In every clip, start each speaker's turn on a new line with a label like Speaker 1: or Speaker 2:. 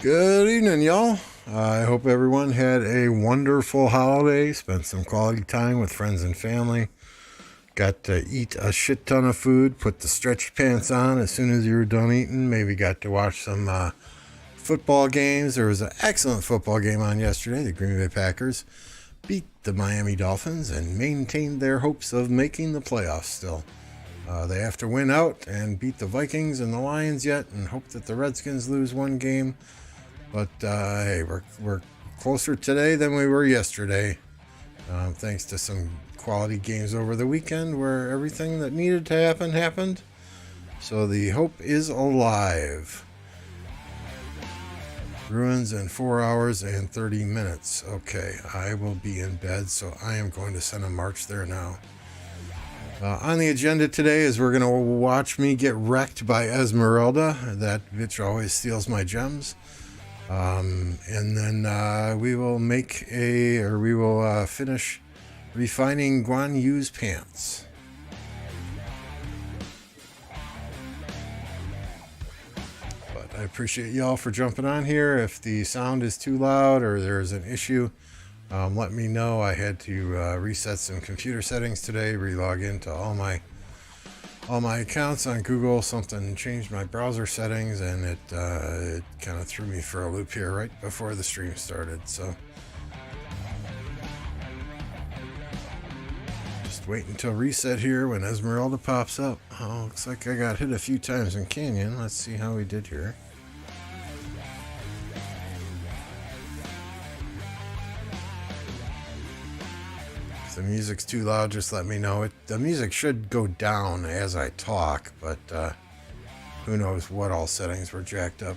Speaker 1: Good evening, y'all. I hope everyone had a wonderful holiday, spent some quality time with friends and family, got to eat a shit ton of food, put the stretchy pants on as soon as you were done eating, maybe got to watch some football games. There was an excellent football game on yesterday. The Green Bay Packers beat the Miami Dolphins and maintained their hopes of making the playoffs still. They have to win out and beat the Vikings and the Lions yet and hope that the Redskins lose one game. But hey, we're closer today than we were yesterday, thanks to some quality games over the weekend where everything that needed to happen happened. So the hope is alive. Bruins in 4 hours and 30 minutes. Okay, I will be in bed, so I am going to send a march there now. On the agenda today is we're going to watch me get wrecked by Esmerelda. That bitch always steals my gems. And then we will finish refining Guan Yu's pants. But I appreciate y'all for jumping on here. If the sound is too loud or there's an issue, let me know. I had to reset some computer settings today, relog into all my accounts on Google. Something changed my browser settings, and it kind of threw me for a loop here right before the stream started. So just wait until reset here when Esmeralda pops up. Oh, looks like I got hit a few times in Canyon. Let's see how we did here. If the music's too loud, just let me know. The music should go down as I talk, but who knows what all settings were jacked up.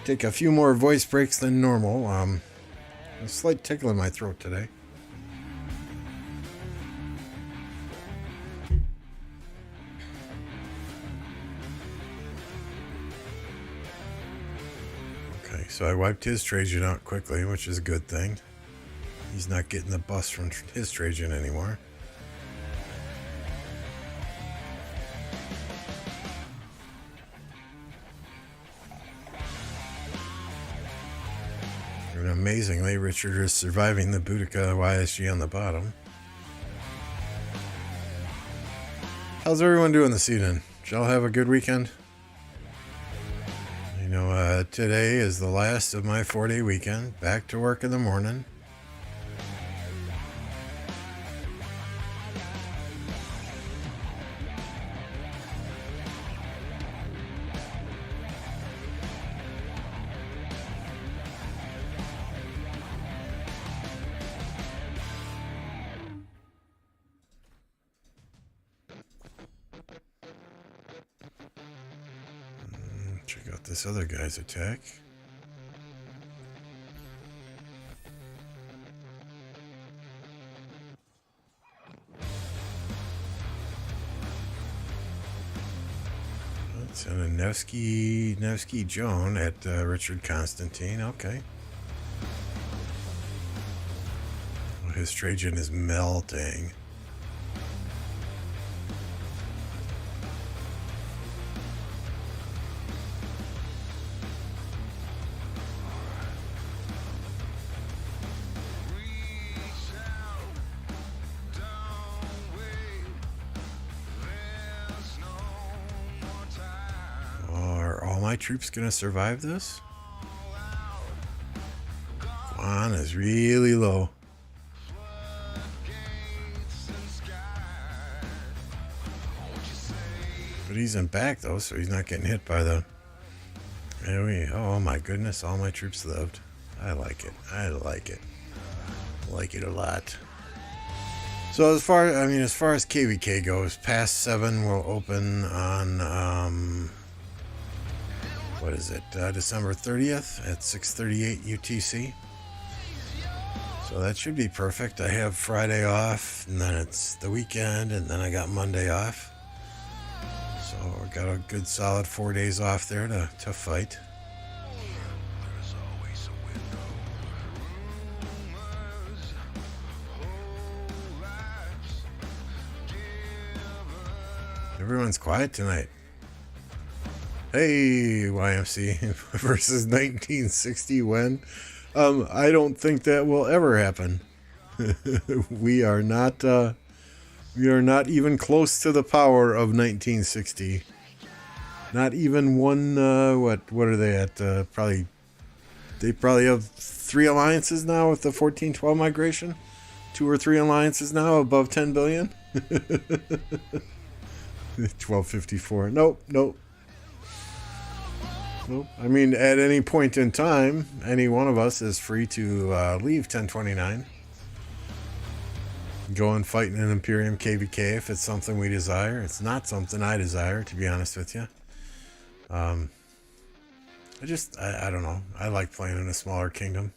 Speaker 1: Take a few more voice breaks than normal. A slight tickle in my throat today. Okay, so I wiped his Trajan out quickly, which is a good thing. He's not getting the bus from his Trajan anymore. And amazingly, Richard is surviving the Boudica YSG on the bottom. How's everyone doing this evening? Did y'all have a good weekend? You know, today is the last of my 4-day weekend. Back to work in the morning. Check out this other guy's attack. It's a Nevsky Joan at Richard Constantine. Okay. Oh, his Trajan is melting. My troops gonna survive this? Guan is really low. But he's in back though, so he's not getting hit by the. Oh my goodness, all my troops lived. I like it. I like it. Like it a lot. So as far as KvK goes, past 7 will open on what is it? December 30th at 6:38 UTC. So So that should be perfect. I have Friday off, and then it's the weekend, and then I got Monday off. So I got a good solid 4 days off there to fight. Everyone's quiet tonight. Hey, YMC versus 1960 when? I don't think that will ever happen. We are not even close to the power of 1960. Not even one. What are they at? They probably have 3 alliances now with the 1412 migration. 2 or 3 alliances now above 10 billion. 1254. Nope. I mean, at any point in time, any one of us is free to leave 1029. Go and fight in an Imperium KvK if it's something we desire. It's not something I desire, to be honest with you. I don't know. I like playing in a smaller kingdom.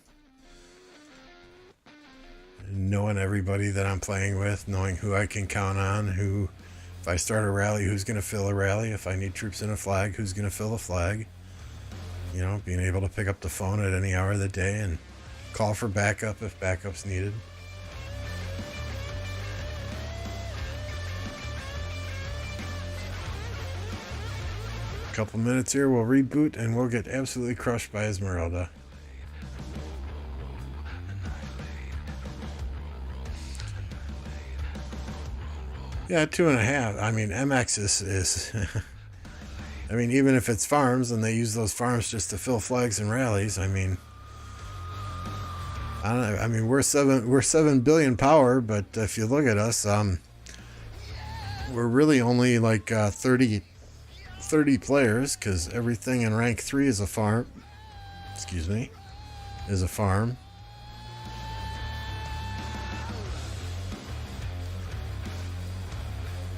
Speaker 1: Knowing everybody that I'm playing with, knowing who I can count on, who, if I start a rally, who's going to fill a rally? If I need troops in a flag, who's going to fill a flag? You know, being able to pick up the phone at any hour of the day and call for backup if backup's needed. A couple minutes here, we'll reboot and we'll get absolutely crushed by Esmerelda. Yeah, 2.5. I mean, MX is I mean, even if it's farms and they use those farms just to fill flags and rallies, I mean, I don't know. I mean, we're 7 billion power, but if you look at us, we're really only like 30 players, because everything in rank 3 is a farm. Excuse me, is a farm.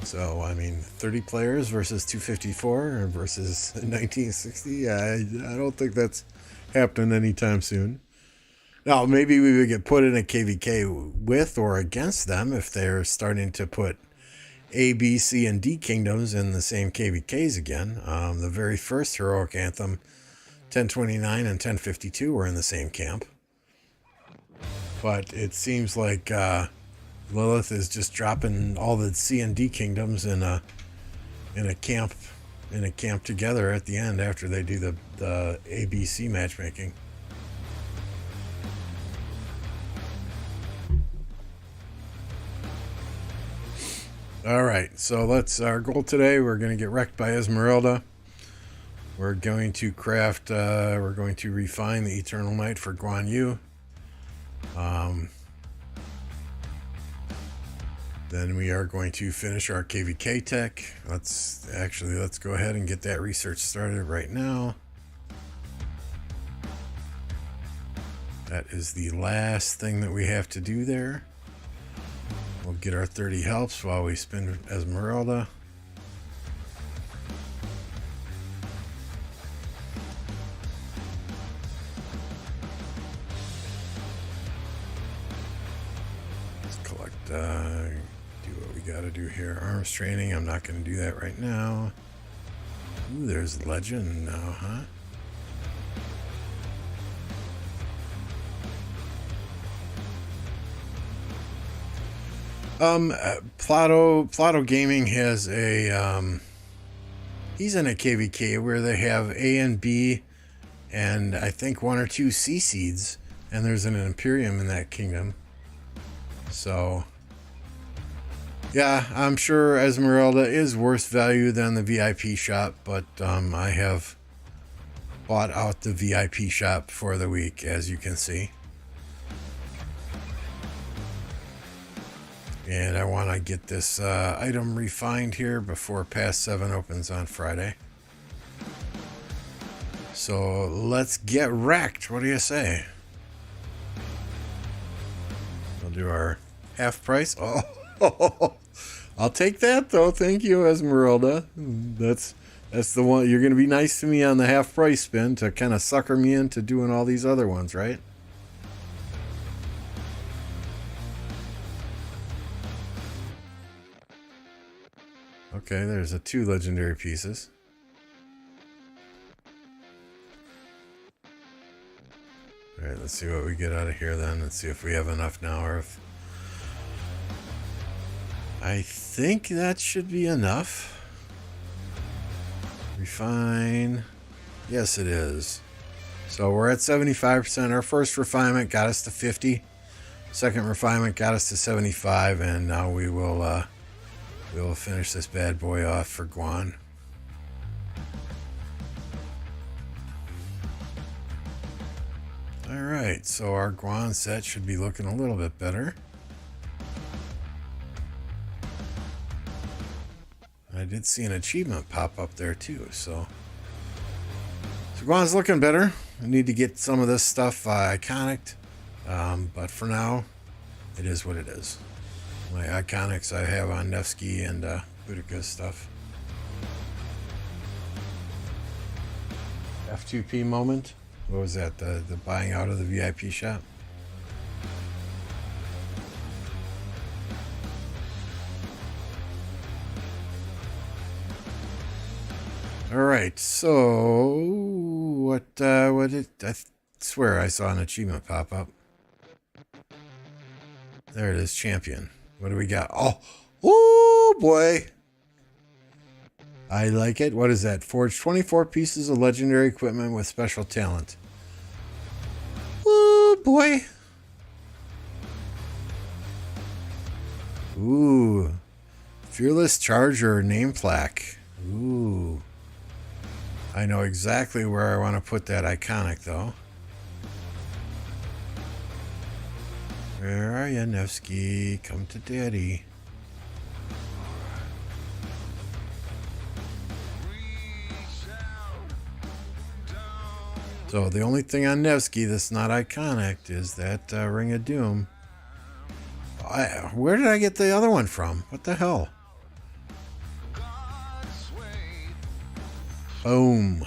Speaker 1: So, I mean, 30 players versus 254 versus 1960. I don't think that's happening anytime soon. Now, maybe we would get put in a KvK with or against them if they're starting to put A, B, C, and D kingdoms in the same KvKs again. The very first Heroic Anthem, 1029 and 1052 were in the same camp. But it seems like Lilith is just dropping all the C and D kingdoms in a camp together at the end after they do the ABC matchmaking. All right, so our goal today. We're going to get wrecked by Esmerelda. We're going to craft. We're going to refine the Eternal Night for Guan Yu. Then we are going to finish our KvK tech. Let's go ahead and get that research started right now. That is the last thing that we have to do there. We'll get our 30 helps while we spin Esmerelda. Let's collect, do what we gotta do here. Arms training, I'm not gonna do that right now. Ooh, there's legend now, huh? Plato Gaming has a, he's in a KvK where they have A and B and I think 1 or 2 C seeds, and there's an Imperium in that kingdom. So, yeah, I'm sure Esmerelda is worse value than the VIP shop, but I have bought out the VIP shop for the week, as you can see. And I want to get this item refined here before past 7 opens on Friday. So let's get wrecked. What do you say? We'll do our half price. Oh, I'll take that though. Thank you, Esmerelda. That's the one. You're going to be nice to me on the half price spin to kind of sucker me into doing all these other ones, right? Okay, there's 2 legendary pieces. Alright, let's see what we get out of here then. Let's see if we have enough now, or if... I think that should be enough. Refine. Yes, it is. So we're at 75%. Our first refinement got us to 50. Second refinement got us to 75, and now we will finish this bad boy off for Guan. Alright, so our Guan set should be looking a little bit better. I did see an achievement pop up there too, so Guan's looking better. I need to get some of this stuff iconic, but for now, it is what it is. My iconics I have on Nevsky and Boudica's stuff. F2P moment. What was that? The buying out of the VIP shop? All right, so what did I swear I saw an achievement pop up? There it is, champion. What do we got? Oh boy. I like it. What is that? Forge 24 pieces of legendary equipment with special talent. Oh boy. Ooh. Fearless Charger name plaque. Ooh. I know exactly where I want to put that iconic, though. Where are you, Nevsky? Come to Daddy. So the only thing on Nevsky that's not iconic is that Ring of Doom. Where did I get the other one from? What the hell? Boom.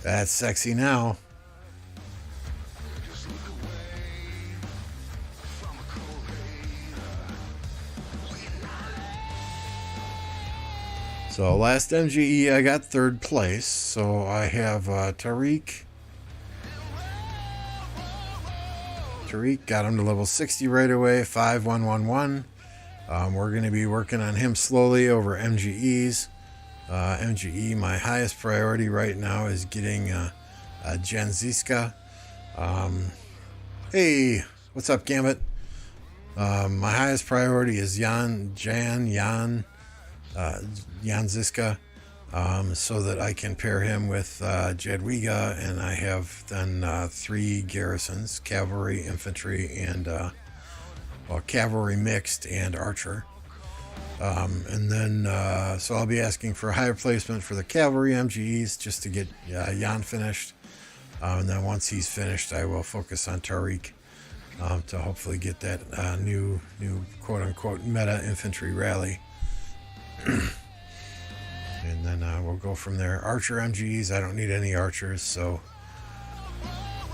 Speaker 1: That's sexy now. So last MGE I got 3rd place. So I have Tariq. Tariq got him to level 60 right away. 5111. We're going to be working on him slowly over MGEs. MGE, my highest priority right now is getting Jan Ziska. Hey, what's up, Gambit? My highest priority is Jan Ziska, so that I can pair him with Jadwiga, and I have then 3 garrisons, cavalry, infantry, and cavalry mixed and archer. And then so I'll be asking for a higher placement for the cavalry MGEs just to get Jan finished, and then once he's finished I will focus on Tariq to hopefully get that new quote-unquote meta infantry rally. And then we'll go from there. Archer MGEs, I don't need any archers, so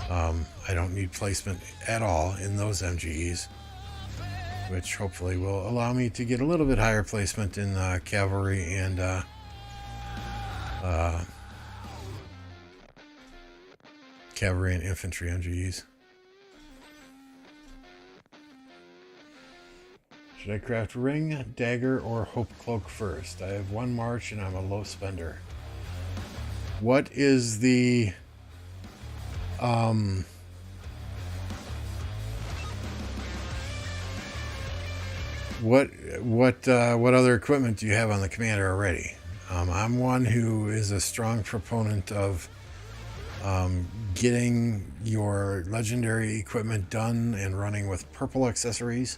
Speaker 1: I don't need placement at all in those MGEs, which hopefully will allow me to get a little bit higher placement in cavalry and infantry MGEs. Should I craft ring, dagger, or hope cloak first? I have 1 march and I'm a low spender. What is the what other equipment do you have on the commander already? I'm one who is a strong proponent of getting your legendary equipment done and running with purple accessories,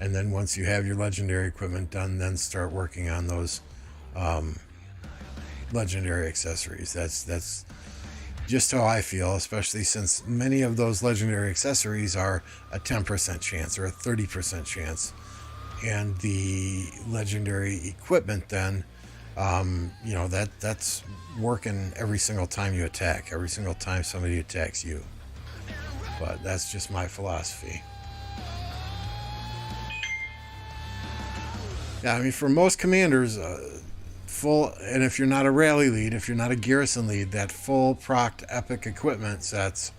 Speaker 1: and then once you have your legendary equipment done, then start working on those legendary accessories. That's just how I feel, especially since many of those legendary accessories are a 10% chance or a 30% chance. And the legendary equipment then, that's working every single time you attack, every single time somebody attacks you. But that's just my philosophy. Yeah, I mean, for most commanders, full, and if you're not a rally lead, if you're not a garrison lead, that full procced epic equipment sets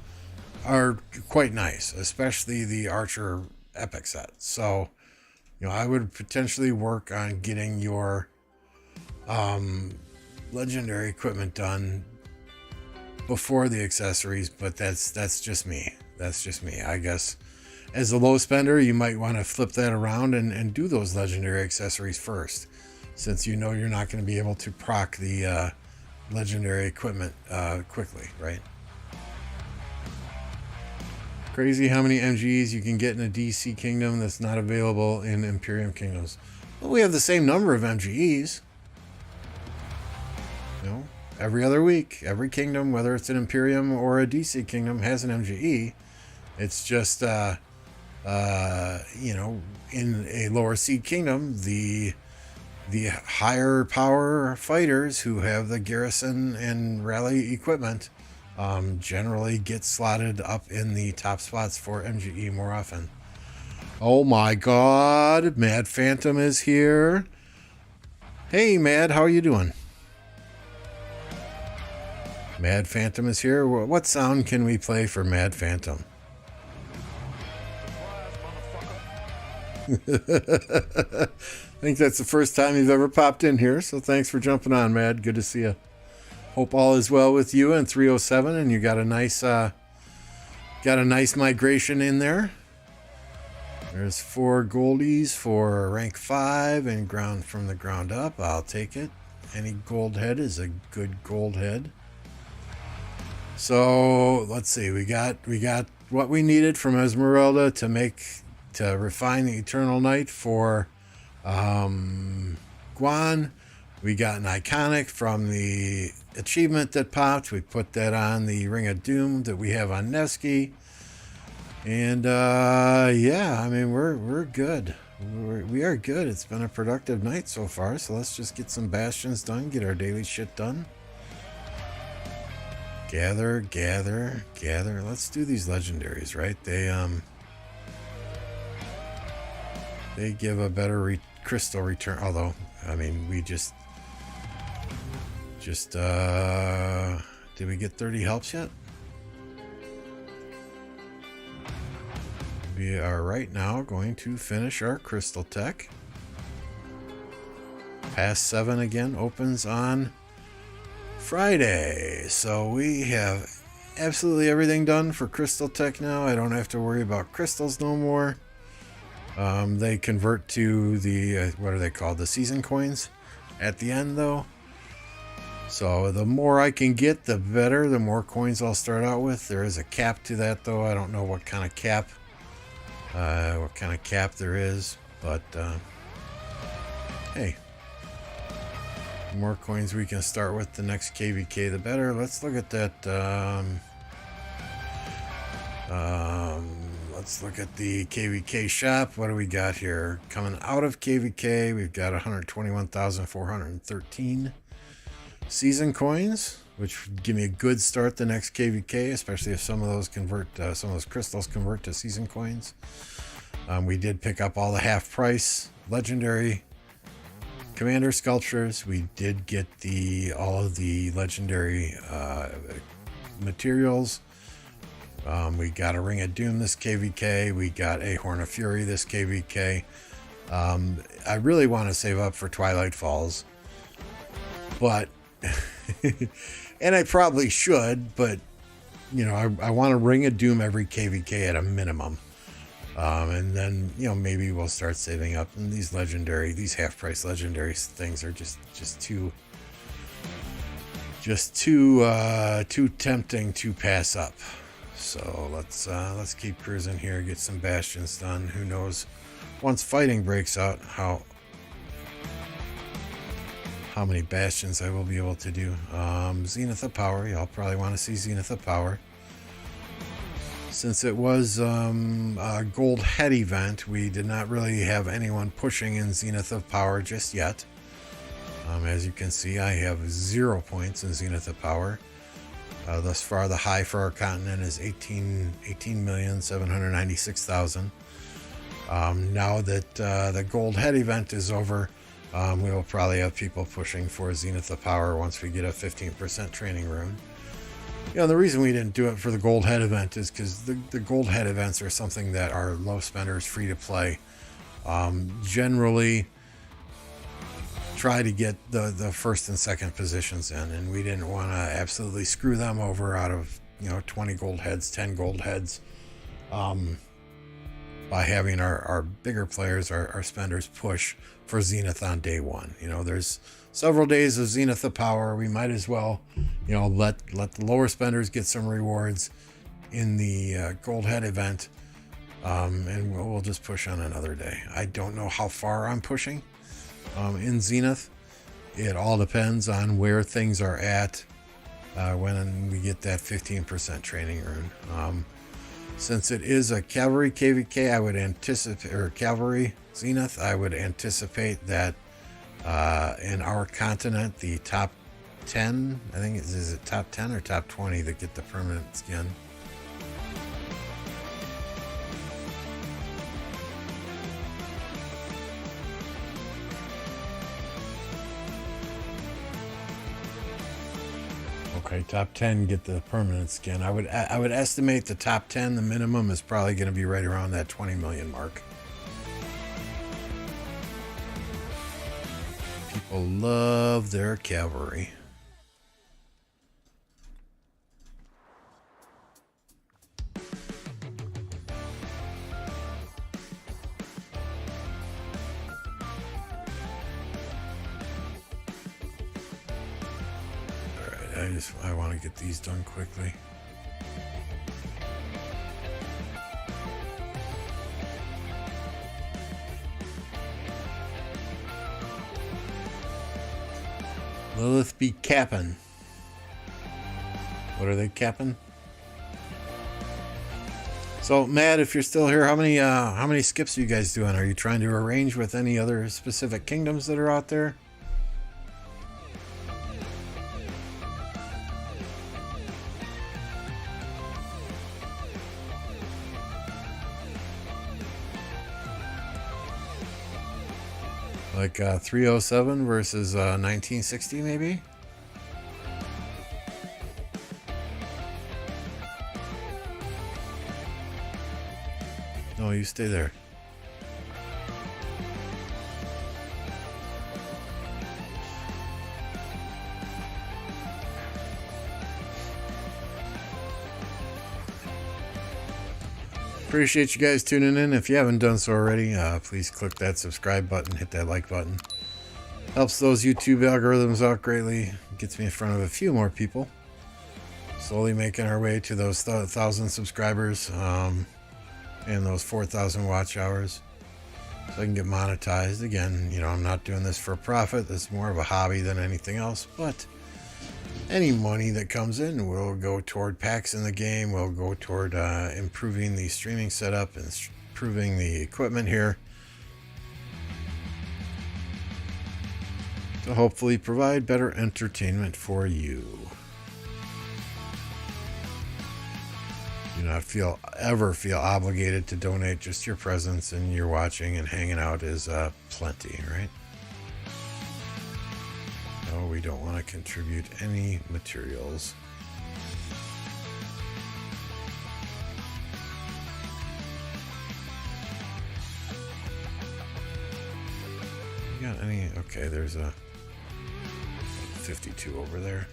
Speaker 1: are quite nice, especially the archer epic set. So, I would potentially work on getting your legendary equipment done before the accessories, but that's just me. That's just me. I guess as a low spender, you might want to flip that around and do those legendary accessories first, since you're not going to be able to proc the legendary equipment quickly, right? Crazy how many MGEs you can get in a DC kingdom that's not available in Imperium kingdoms. Well, we have the same number of MGEs. Every other week, every kingdom, whether it's an Imperium or a DC kingdom, has an MGE. It's just, in a lower seed kingdom, the higher power fighters who have the garrison and rally equipment generally get slotted up in the top spots for MGE more often. Oh my God, Mad Phantom is here. Hey, Mad, how are you doing? Mad Phantom is here. What sound can we play for Mad Phantom? I think that's the first time you've ever popped in here, so thanks for jumping on, Mad. Good to see you. Hope all is well with you and 307, and you got a nice migration in there. There's 4 goldies for rank 5 and ground from the ground up. I'll take it. Any gold head is a good gold head. So let's see. We got what we needed from Esmerelda to refine the Eternal Night for Guan. We got an iconic from the achievement that popped. We put that on the Ring of Doom that we have on Nevsky. And yeah, I mean, we're good. We are good. It's been a productive night so far. So let's just get some bastions done, get our daily shit done. Gather. Let's do these legendaries, right? They give a better crystal return. Although, I mean, we just did we get 30 helps yet? We are right now going to finish our Crystal Tech. Pass 7 again opens on Friday. So we have absolutely everything done for Crystal Tech now. I don't have to worry about crystals no more. They convert to the, what are they called? The season coins at the end though. So the more I can get, the better. The more coins I'll start out with. There is a cap to that though. I don't know what kind of cap there is, but hey, the more coins we can start with the next KvK, the better. Let's look at that. Let's look at the KvK shop. What do we got here? Coming out of KvK, we've got 121,413 season coins, which would give me a good start the next KvK, especially if some of those crystals convert to season coins. We did pick up all the half price legendary commander sculptures. We did get all of the legendary materials. We got a Ring of Doom this KvK. We got a Horn of Fury this KvK. I really want to save up for Twilight Falls, but and I probably should, but I want a Ring of Doom every KvK at a minimum. And then, maybe we'll start saving up. And these half-price legendary things are just too tempting to pass up. So let's keep cruising here, get some bastions done. Who knows, once fighting breaks out, how many bastions I will be able to do. Zenith of Power, y'all probably want to see Zenith of Power. Since it was a gold head event, we did not really have anyone pushing in Zenith of Power just yet. As you can see, I have 0 points in Zenith of Power. Thus far, the high for our continent is 18,796,000. Now that the gold head event is over, we will probably have people pushing for Zenith of Power once we get a 15% training rune. You know, the reason we didn't do it for the gold head event is because the gold head events are something that are low spenders, free to play. Generally try to get the first and second positions in, and we didn't want to absolutely screw them over out of, you know, 20 gold heads, 10 gold heads, by having our bigger players, our spenders, push for Zenith on day one. You know, there's several days of Zenith of Power. We might as well, you know, let the lower spenders get some rewards in the gold head event, and we'll just push on another day. I don't know how far I'm pushing in Zenith. It all depends on where things are at when we get that 15% training rune. Since it is a cavalry KvK, I would anticipate, or cavalry Zenith, I would anticipate that in our continent, the top 10, I think, is it top 10 or top 20 that get the permanent skin? Okay, top 10 get the permanent skin. I would estimate the top 10, the minimum is probably going to be right around that 20 million mark. People love their cavalry. I want to get these done quickly. Lilith be capping. What are they capping? So, Matt, if you're still here, how many skips are you guys doing? Are you trying to arrange with any other specific kingdoms that are out there? Like 307 versus 1960, maybe? No, you stay there. Appreciate you guys tuning in. If you haven't done so already, please click that subscribe button, hit that like button. Helps those YouTube algorithms out greatly. Gets me in front of a few more people. Slowly making our way to those 1,000 subscribers and those 4,000 watch hours, so I can get monetized. Again, you know, I'm not doing this for a profit. This is more of a hobby than anything else, but any money that comes in will go toward packs in the game, will go toward improving the streaming setup and improving the equipment here to hopefully provide better entertainment for you. Do not ever feel obligated to donate. Just your presence and your watching and hanging out is plenty, right? No, we don't want to contribute any materials. You got any? Okay, there's a 52 over there.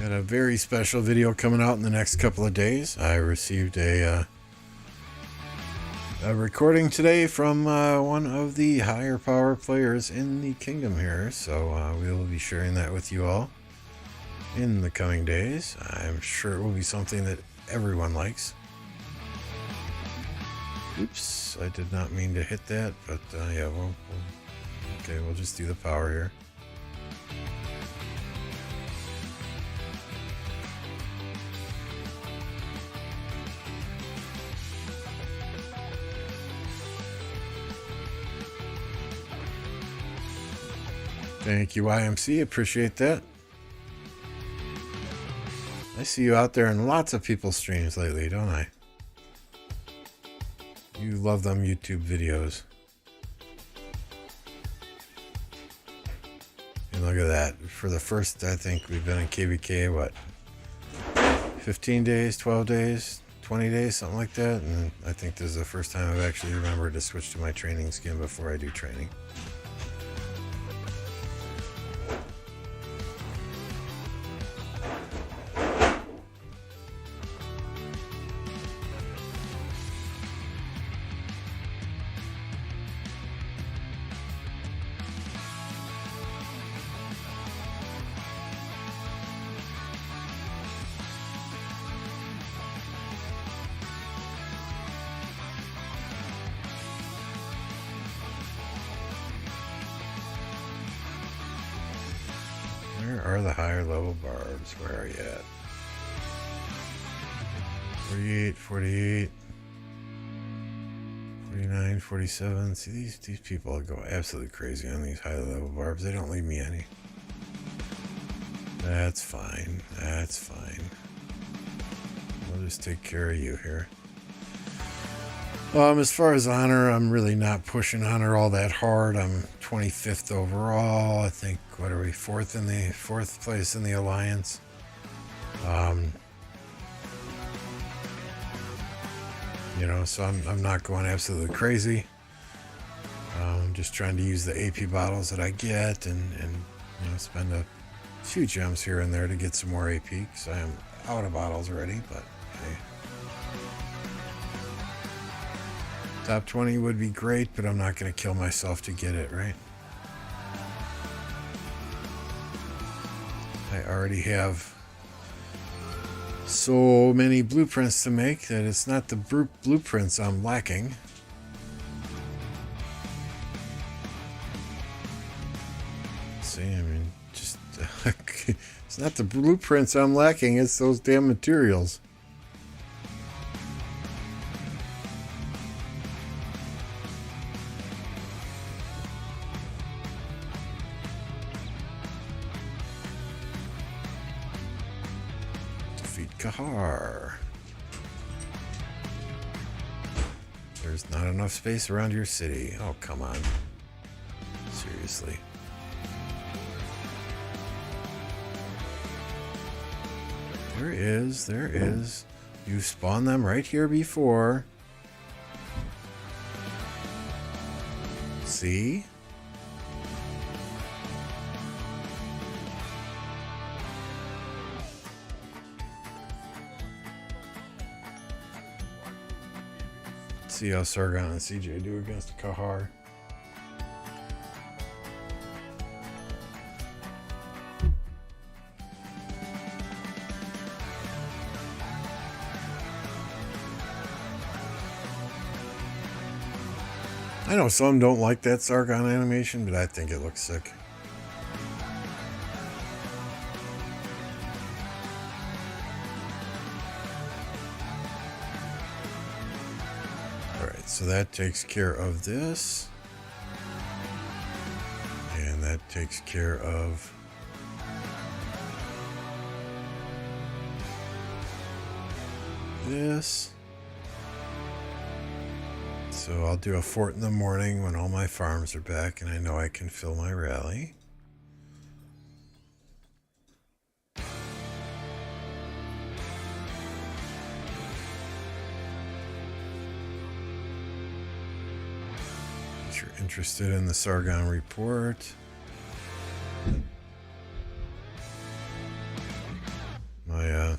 Speaker 1: Got a very special video coming out in the next couple of days. I received a recording today from one of the higher power players in the kingdom here, so we will be sharing that with you all in the coming days. I'm sure it will be something that everyone likes. Oops, I did not mean to hit that, but yeah, we'll just do the power here. Thank you, YMC. Appreciate that. I see you out there in lots of people's streams lately, don't I? You love them YouTube videos. And look at that. For the first, I think we've been in KvK, what? 15 days, 12 days, 20 days, something like that. And I think this is the first time I've actually remembered to switch to my training skin before I do training. Where are the higher level barbs? Where are you at? 48, 48, 49, 47. See, these people go absolutely crazy on these high level barbs. They don't leave me any. That's fine. That's fine. We'll just take care of you here. As far as honor, I'm really not pushing honor all that hard. I'm 25th overall. I think, what are we, fourth place in the alliance. You know, so I'm not going absolutely crazy. I'm just trying to use the AP bottles that I get and you know, spend a few gems here and there to get some more AP, because I am out of bottles already, but hey. Top 20 would be great, but I'm not going to kill myself to get it, right? I already have so many blueprints to make that it's not the blueprints I'm lacking. See, I mean, just it's not the blueprints I'm lacking, it's those damn materials. Kahar. There's not enough space around your city. Oh, come on. Seriously. There is, there is. You spawned them right here before. See? See how Sargon and CJ do against Kahar. I know some don't like that Sargon animation, but I think it looks sick. So that takes care of this, and that takes care of this. So I'll do a fort in the morning when all my farms are back and I know I can fill my rally. Interested in the Sargon report. My as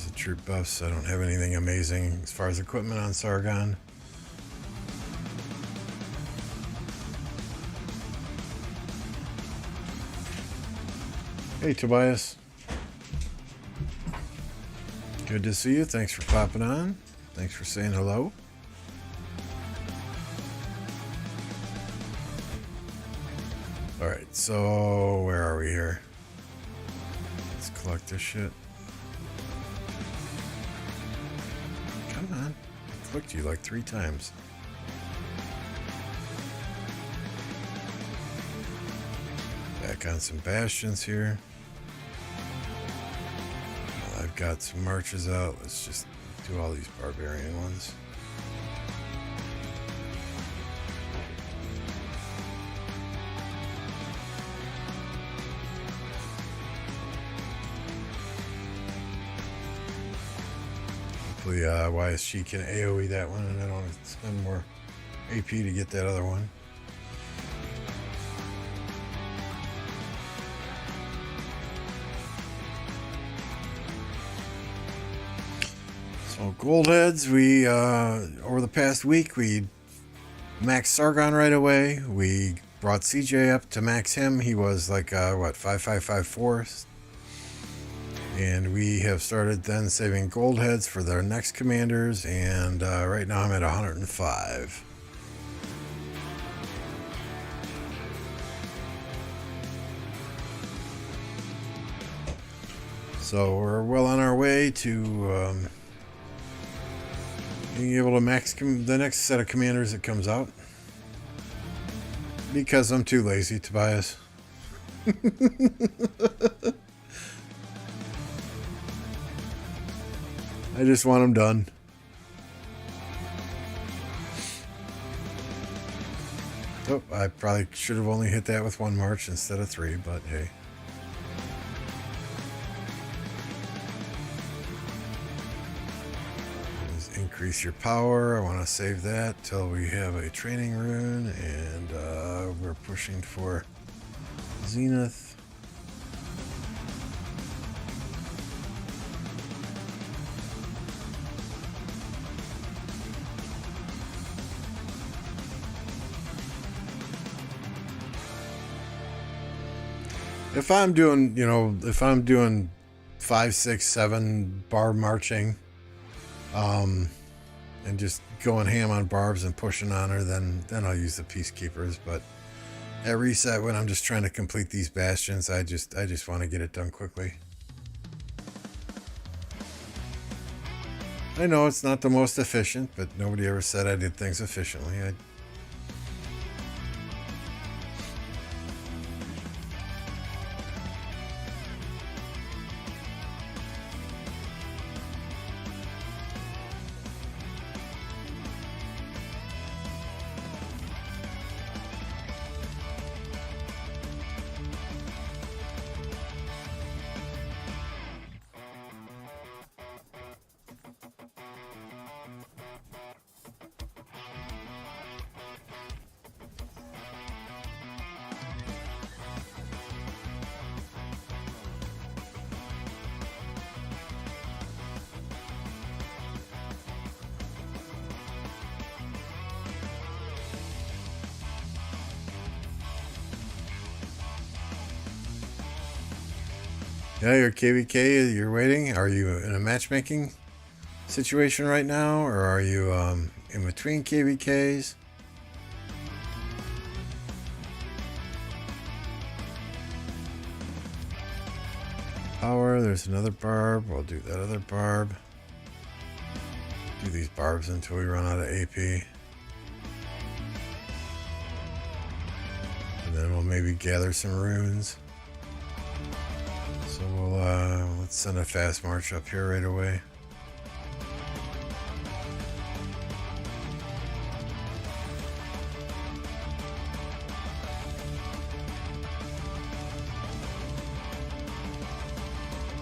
Speaker 1: a troop buffs, I don't have anything amazing as far as equipment on Sargon. Hey Tobias. Good to see you. Thanks for popping on. Thanks for saying hello. Alright, so where are we here? Let's collect this shit. Come on. I clicked you like 3 times. back on some bastions here. I've got some marches out. Let's just do all these barbarian ones. Hopefully YSG can AoE that one and I don't have to spend more AP to get that other one. So gold heads, we over the past week we maxed Sargon right away. We brought CJ up to max him. He was like what, 5554. And we have started then saving gold heads for their next commanders, and right now I'm at 105. So we're well on our way to being able to max the next set of commanders that comes out. Because I'm too lazy, Tobias. I just want them done. Oh, I probably should have only hit that with one march instead of 3, but hey. Just increase your power. I want to save that till we have a training rune, and we're pushing for Zenith. If I'm doing, if I'm doing 5, 6, 7 barb marching, and just going ham on barbs and pushing on her, then I'll use the peacekeepers. But at reset, when I'm just trying to complete these bastions, I just want to get it done quickly. I know it's not the most efficient, but nobody ever said I did things efficiently. Yeah, you're KvK, you're waiting. Are you in a matchmaking situation right now, or are you in between KvKs? Power, there's another barb. We'll do that other barb. Do these barbs until we run out of AP. And then we'll maybe gather some runes. So let's send a fast march up here right away.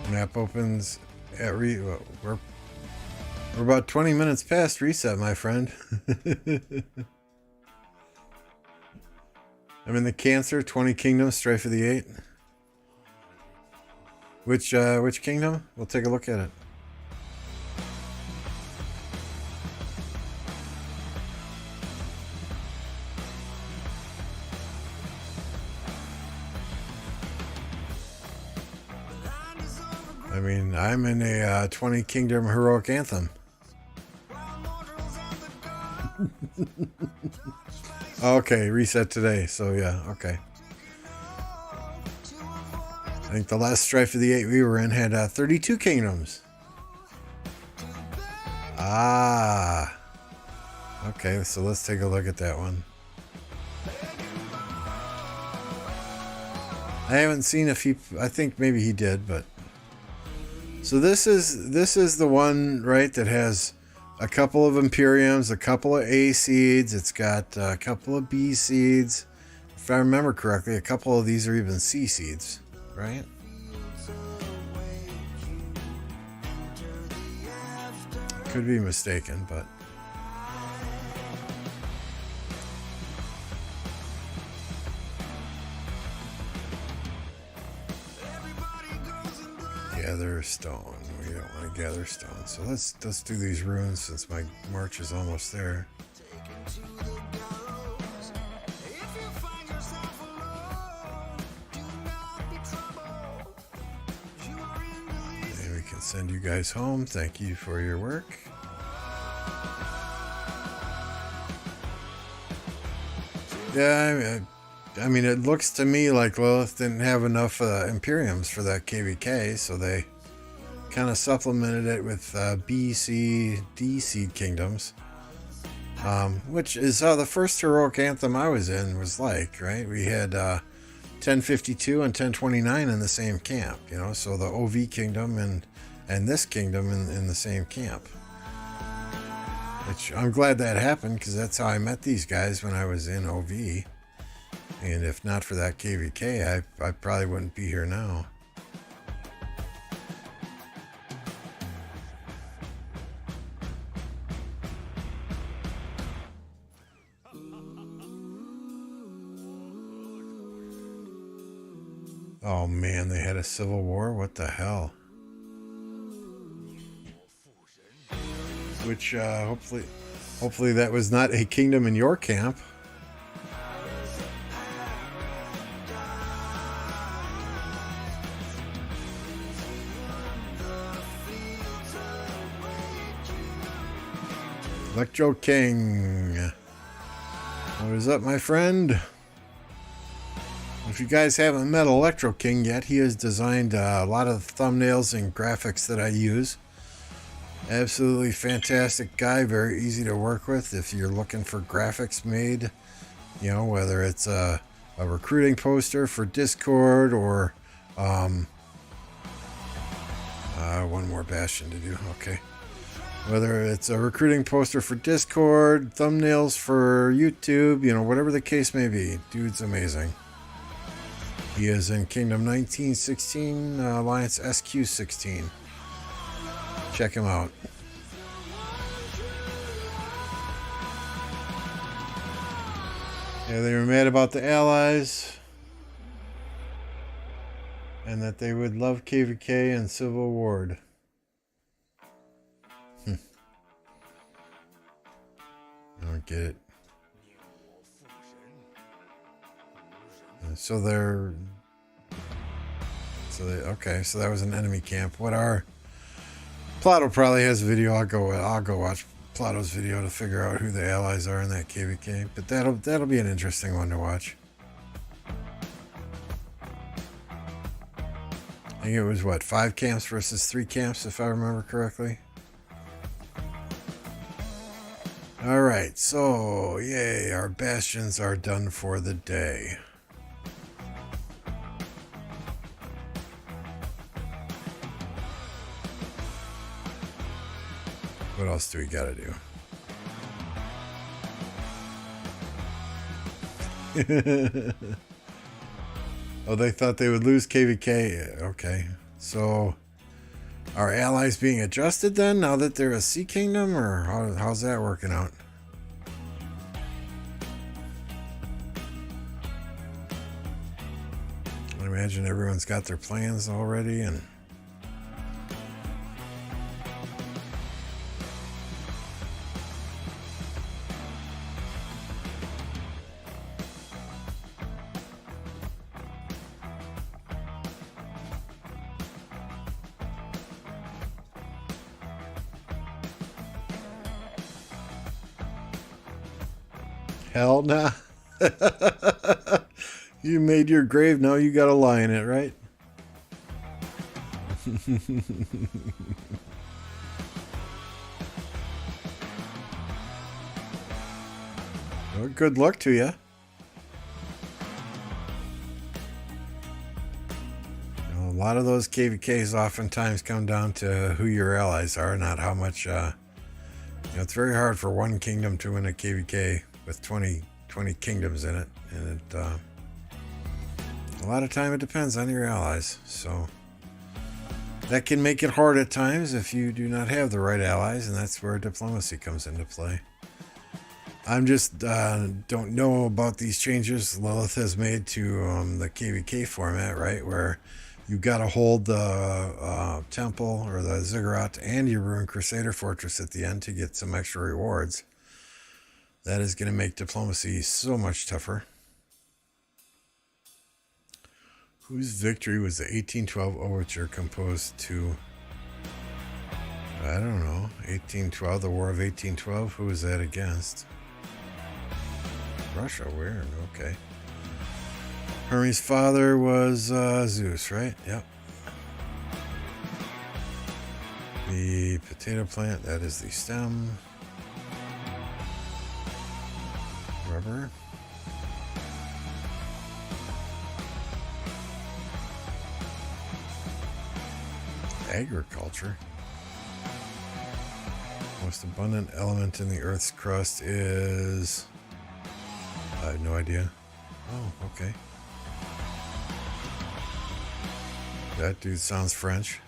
Speaker 1: Map opens at we're about 20 minutes past reset, my friend. I'm in the Cancer, 20 Kingdoms, Strife of the 8. Which kingdom? We'll take a look at it. I mean, I'm in a 20 Kingdom Heroic Anthem. Okay, reset today, so yeah, okay. I think the last Strife of the 8 we were in had 32 kingdoms. Ah. Okay, so let's take a look at that one. I haven't seen if he, I think maybe he did, but. So this is the one, right, that has a couple of Imperiums, a couple of A seeds. It's got a couple of B seeds. If I remember correctly, a couple of these are even C seeds, right? Could be mistaken, but. Gather stone. We don't want to gather stone, so let's do these runes since my march is almost there. And we can send you guys home. Thank you for your work. Yeah, I mean, it looks to me like Lilith didn't have enough Imperiums for that KvK, so they kind of supplemented it with B, C, D seed kingdoms, which is how the first heroic anthem I was in was like, right? We had 1052 and 1029 in the same camp, you know, so the OV kingdom and this kingdom in the same camp. Which I'm glad that happened, because that's how I met these guys when I was in OV. And if not for that KvK, I probably wouldn't be here now. Oh man, they had a civil war? What the hell? Which hopefully that was not a kingdom in your camp. Electro King. What is up, my friend? If you guys haven't met Electro King yet, he has designed a lot of thumbnails and graphics that I use. Absolutely fantastic guy, very easy to work with if you're looking for graphics made, you know, whether it's a recruiting poster for Discord or one more bastion to do. Okay. Whether it's a recruiting poster for Discord, thumbnails for YouTube, you know, whatever the case may be, dude's amazing. He is in Kingdom 1916, Alliance SQ16. Check him out. Yeah, they were mad about the Allies and that they would love KvK and Civil War. I don't get it. So okay, so that was an enemy camp. What are Plato probably has a video. I'll go watch Plato's video to figure out who the allies are in that KvK. But that'll be an interesting one to watch. I think it was what, 5 camps versus 3 camps, if I remember correctly. All right, so yay, our bastions are done for the day. What else do we gotta do? Oh, they thought they would lose KvK. Okay, so are allies being adjusted then now that they're a sea kingdom, or how's that working out? I imagine everyone's got their plans already and hell nah. You made your grave, now you gotta lie in it, right? Well, good luck to you. lot of those KvKs oftentimes come down to who your allies are, not how much. It's very hard for one kingdom to win a KvK with 20 kingdoms in it, and a lot of time it depends on your allies. So that can make it hard at times if you do not have the right allies, and that's where diplomacy comes into play. I'm just don't know about these changes Lilith has made to the KvK format, right? Where you got to hold the temple or the ziggurat and your ruined crusader fortress at the end to get some extra rewards. That is going to make diplomacy so much tougher. Whose victory was the 1812 overture composed to? I don't know. 1812, the War of 1812. Who was that against? Russia, weird. Okay. Hermes' father was Zeus, right? Yep. The potato plant, that is the stem. Rubber. Agriculture. Most abundant element in the Earth's crust is... I have no idea. Oh, okay. That dude sounds French.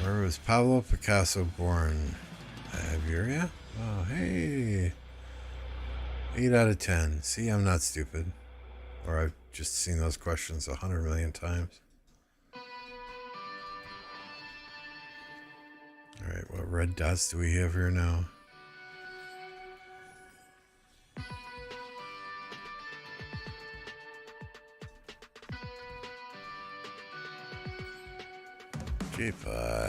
Speaker 1: Where was Pablo Picasso born? Iberia? Oh, hey. 8 out of 10. See, I'm not stupid. Or I've just seen those questions 100 million times. Alright, what red dots do we have here now? JPI.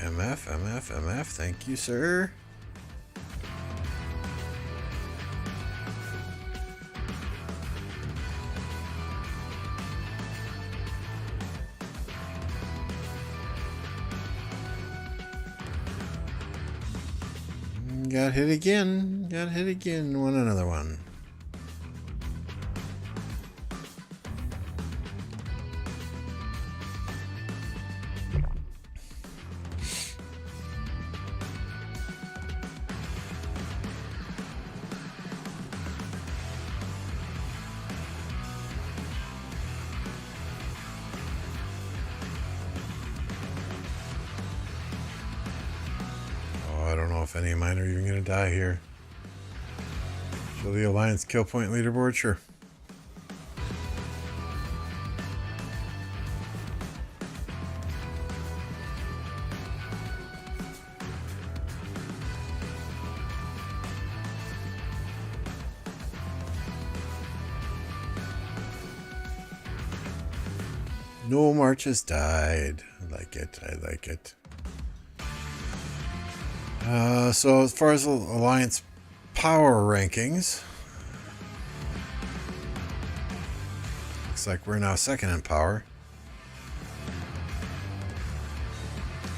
Speaker 1: MF. Thank you, sir. Got hit again. Want another one. I don't know if any of mine are even going to die here. Show the Alliance kill point leaderboard? Sure. No marches died. I like it. So as far as Alliance power rankings, looks like we're now second in power.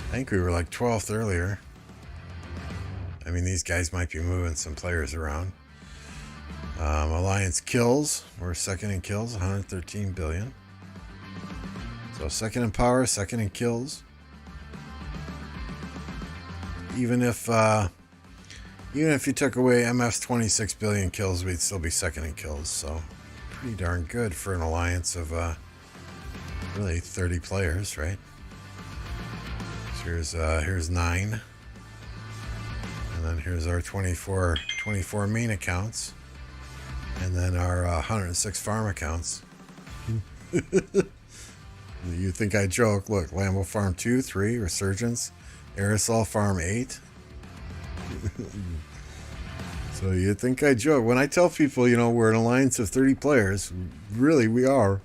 Speaker 1: I think we were like 12th earlier. I mean, these guys might be moving some players around. Alliance kills, we're second in kills, 113 billion. So second in power, second in kills. Even if you took away MF's 26 billion kills, we'd still be second in kills. So pretty darn good for an alliance of really 30 players, right? So here's 9, and then here's our 24 main accounts, and then our 106 farm accounts. You think I joke? Look, Lambeau Farm 2, 3, Resurgence. Aerosol Farm 8. So you think I joke. When I tell people, we're an alliance of 30 players, really we are.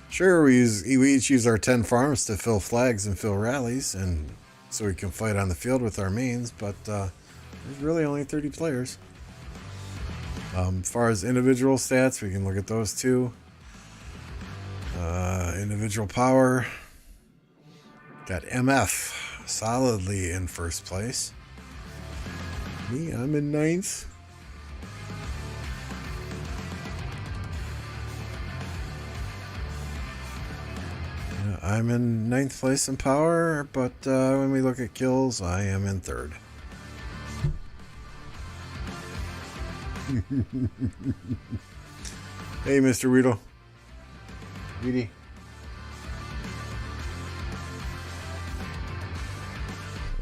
Speaker 1: Sure, we each use our 10 farms to fill flags and fill rallies, and so we can fight on the field with our mains, but there's really only 30 players. As far as individual stats, we can look at those too. Individual power. Got MF solidly in first place. Me, I'm in ninth. I'm in ninth place in power, but when we look at kills, I am in third. Hey, Mr. Weedle. Weedy.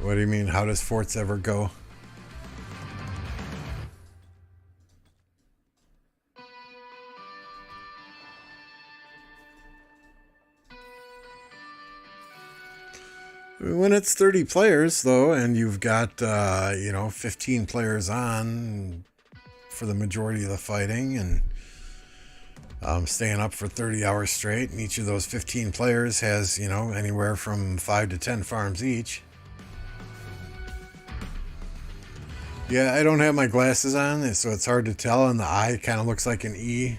Speaker 1: What do you mean? How does Forts ever go? When it's 30 players, though, and you've got, 15 players on for the majority of the fighting, and staying up for 30 hours straight, and each of those 15 players has, anywhere from 5 to 10 farms each. Yeah, I don't have my glasses on, so it's hard to tell, and the eye kind of looks like an E.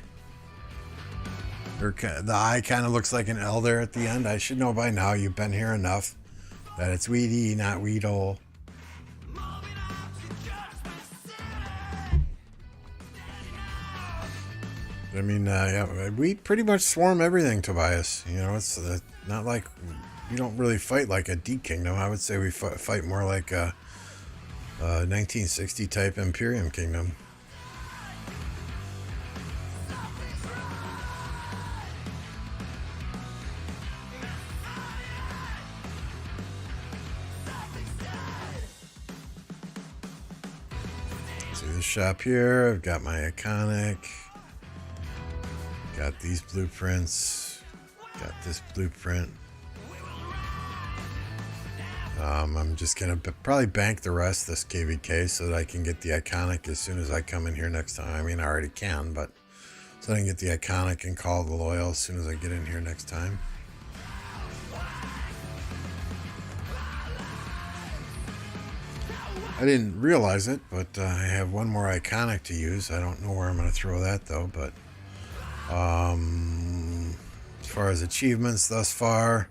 Speaker 1: Or the eye kind of looks like an L there at the end. I should know by now, you've been here enough, that it's Weedy, not Weedle. I mean, yeah, we pretty much swarm everything, Tobias. It's not like we don't really fight like a D Kingdom. I would say we fight more like a 1960 type Imperium Kingdom. See the shop here. I've got my iconic. Got these blueprints. Got this blueprint. I'm just going to probably bank the rest of this KvK so that I can get the iconic as soon as I come in here next time. I mean, I already can, but so I can get the iconic and call the loyal as soon as I get in here next time. I didn't realize it, but I have one more iconic to use. I don't know where I'm going to throw that, though, but as far as achievements thus far,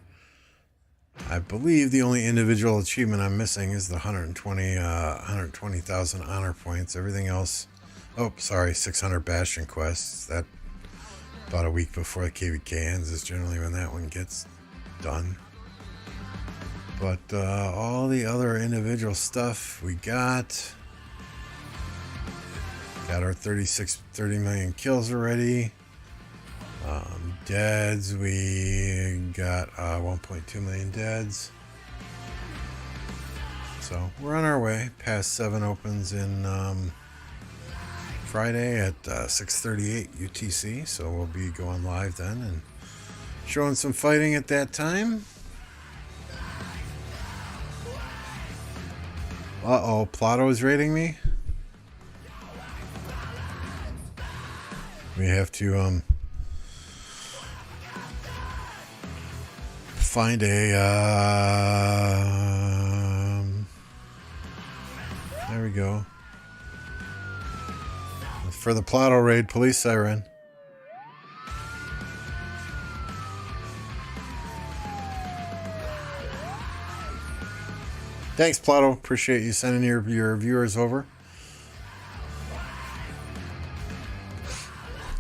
Speaker 1: I believe the only individual achievement I'm missing is the 120,000 honor points. Everything else, 600 bastion quests. That about a week before the KvK ends is generally when that one gets done. But all the other individual stuff we got our 30 million kills already. Deads, we got 1.2 million deads. So we're on our way. Past 7 opens in Friday at 6:38 UTC. So we'll be going live then and showing some fighting at that time. Uh-oh, Plato's raiding me. We have to find a there we go. For the Plato raid, police siren. Thanks, Plato. Appreciate you sending your viewers over.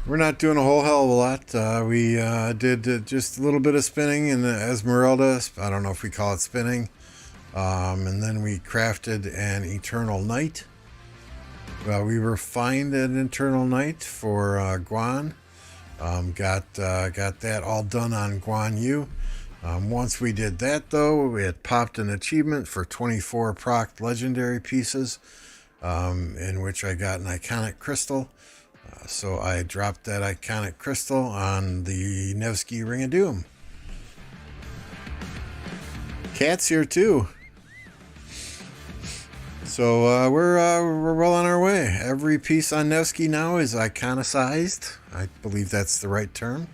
Speaker 1: We're not doing a whole hell of a lot. We did just a little bit of spinning in the Esmerelda. I don't know if we call it spinning. And then we crafted an Eternal Night. Well, we refined an Eternal Night for Guan. Got that all done on Guan Yu. Once we did that, though, we had popped an achievement for 24 proc legendary pieces, in which I got an iconic crystal. So I dropped that iconic crystal on the Nevsky Ring of Doom. Cat's here too. So we're well on our way. Every piece on Nevsky now is iconicized. I believe that's the right term.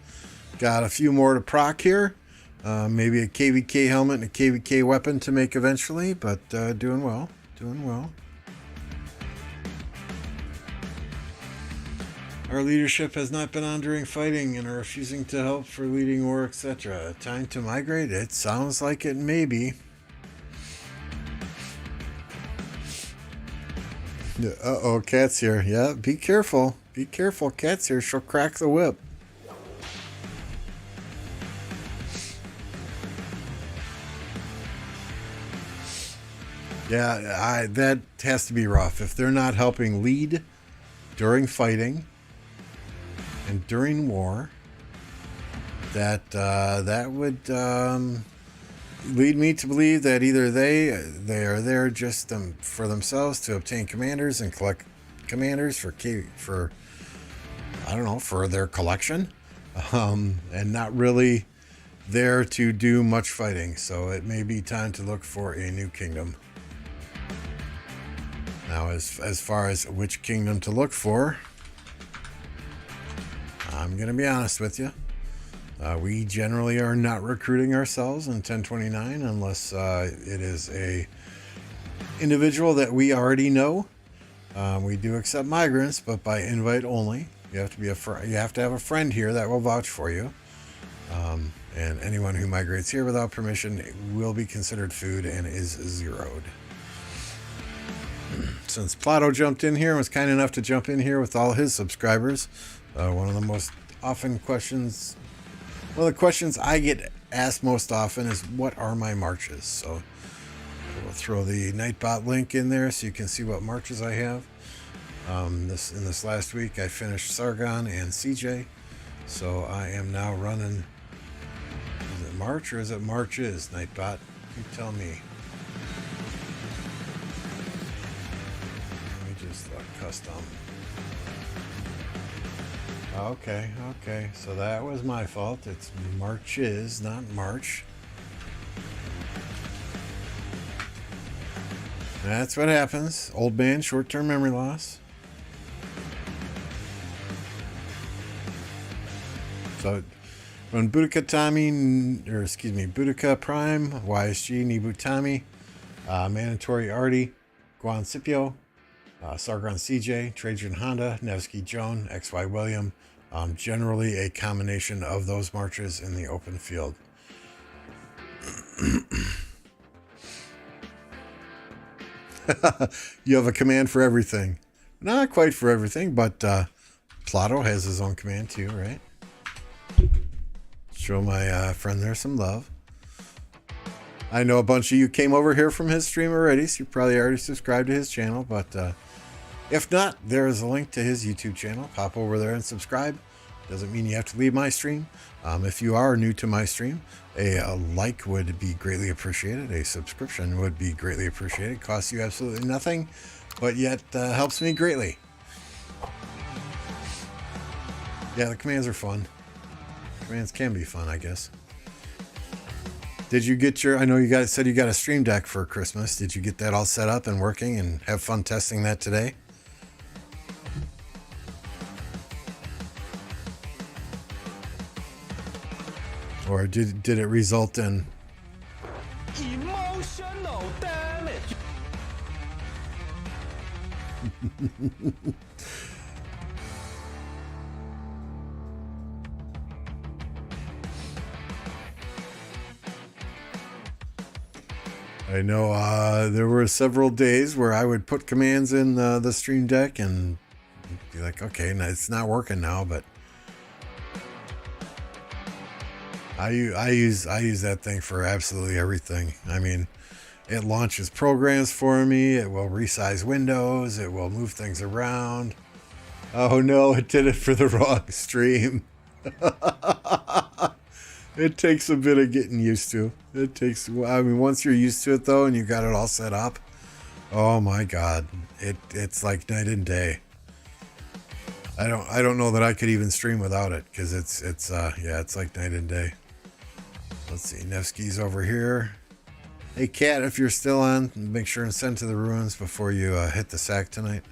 Speaker 1: Got a few more to proc here. Maybe a KvK helmet and a KvK weapon to make eventually, but doing well. Our leadership has not been on during fighting and are refusing to help for leading war, etc. Time to migrate? It sounds like it may be. Uh-oh, Cat's here. Yeah, be careful. Be careful, Cat's here. She'll crack the whip. Yeah, that has to be rough. If they're not helping lead during fighting and during war, that would lead me to believe that either they are there just for themselves to obtain commanders and collect commanders for I don't know, for their collection, and not really there to do much fighting. So it may be time to look for a new kingdom. Now, as far as which kingdom to look for, I'm going to be honest with you. We generally are not recruiting ourselves in 1029 unless it is a individual that we already know. We do accept migrants, but by invite only. You have to be you have to have a friend here that will vouch for you. And anyone who migrates here without permission will be considered food and is zeroed. Since Plato jumped in here and was kind enough to jump in here with all his subscribers, one of the most often questions, one of the questions I get asked most often is, what are my marches? So we'll throw the Nightbot link in there so you can see what marches I have. In this last week, I finished Sargon and CJ, so I am now running. Is it March or is it Marches, Nightbot? You tell me. Custom. Okay, so that was my fault. It's Marches, not March. That's what happens. Old man, short-term memory loss. So run Boudica Boudica Prime, YSG, Nibutami, Mandatory Artie, Guan Scipio, Sargon CJ, Trajan Honda, Nevsky Joan, XY William. Generally a combination of those marches in the open field. You have a command for everything. Not quite for everything, but Plato has his own command too, right? Show my friend there some love. I know a bunch of you came over here from his stream already, so you probably already subscribed to his channel, but if not, there is a link to his YouTube channel. Pop over there and subscribe. Doesn't mean you have to leave my stream. If you are new to my stream, a like would be greatly appreciated. A subscription would be greatly appreciated. Costs you absolutely nothing, but yet helps me greatly. Yeah, the commands are fun. Commands can be fun, I guess. Did you get I know you guys said you got a stream deck for Christmas. Did you get that all set up and working and have fun testing that today? Or did it result in emotional damage? I know there were several days where I would put commands in the stream deck and be like, okay, it's not working now, but I use that thing for absolutely everything. I mean, it launches programs for me. It will resize windows. It will move things around. Oh no, it did it for the wrong stream. It takes a bit of getting used to. Once you're used to it though, and you got it all set up, oh my God, it's like night and day. I don't know that I could even stream without it, because it's like night and day. Let's see, Nevsky's over here. Hey Cat, if you're still on, make sure and send to the ruins before you hit the sack tonight.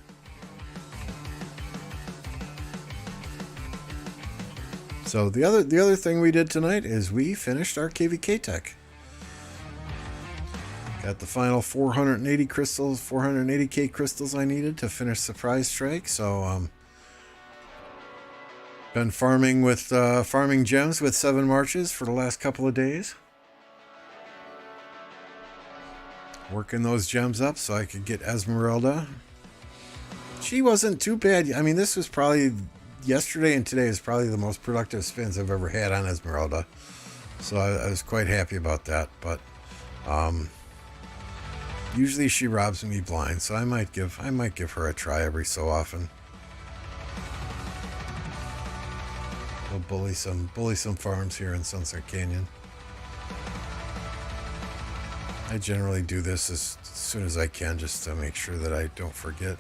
Speaker 1: So the other thing we did tonight is we finished our KvK Tech. Got the final 480 crystals, 480k crystals I needed to finish Surprise Strike. So Been farming with farming gems with 7 marches for the last couple of days. Working those gems up so I could get Esmerelda. She wasn't too bad. I mean, this was probably yesterday and today is probably the most productive spins I've ever had on Esmerelda. So I was quite happy about that. But usually she robs me blind, so I might give her a try every so often. We'll bully some farms here in Sunset Canyon. I generally do this as soon as I can just to make sure that I don't forget.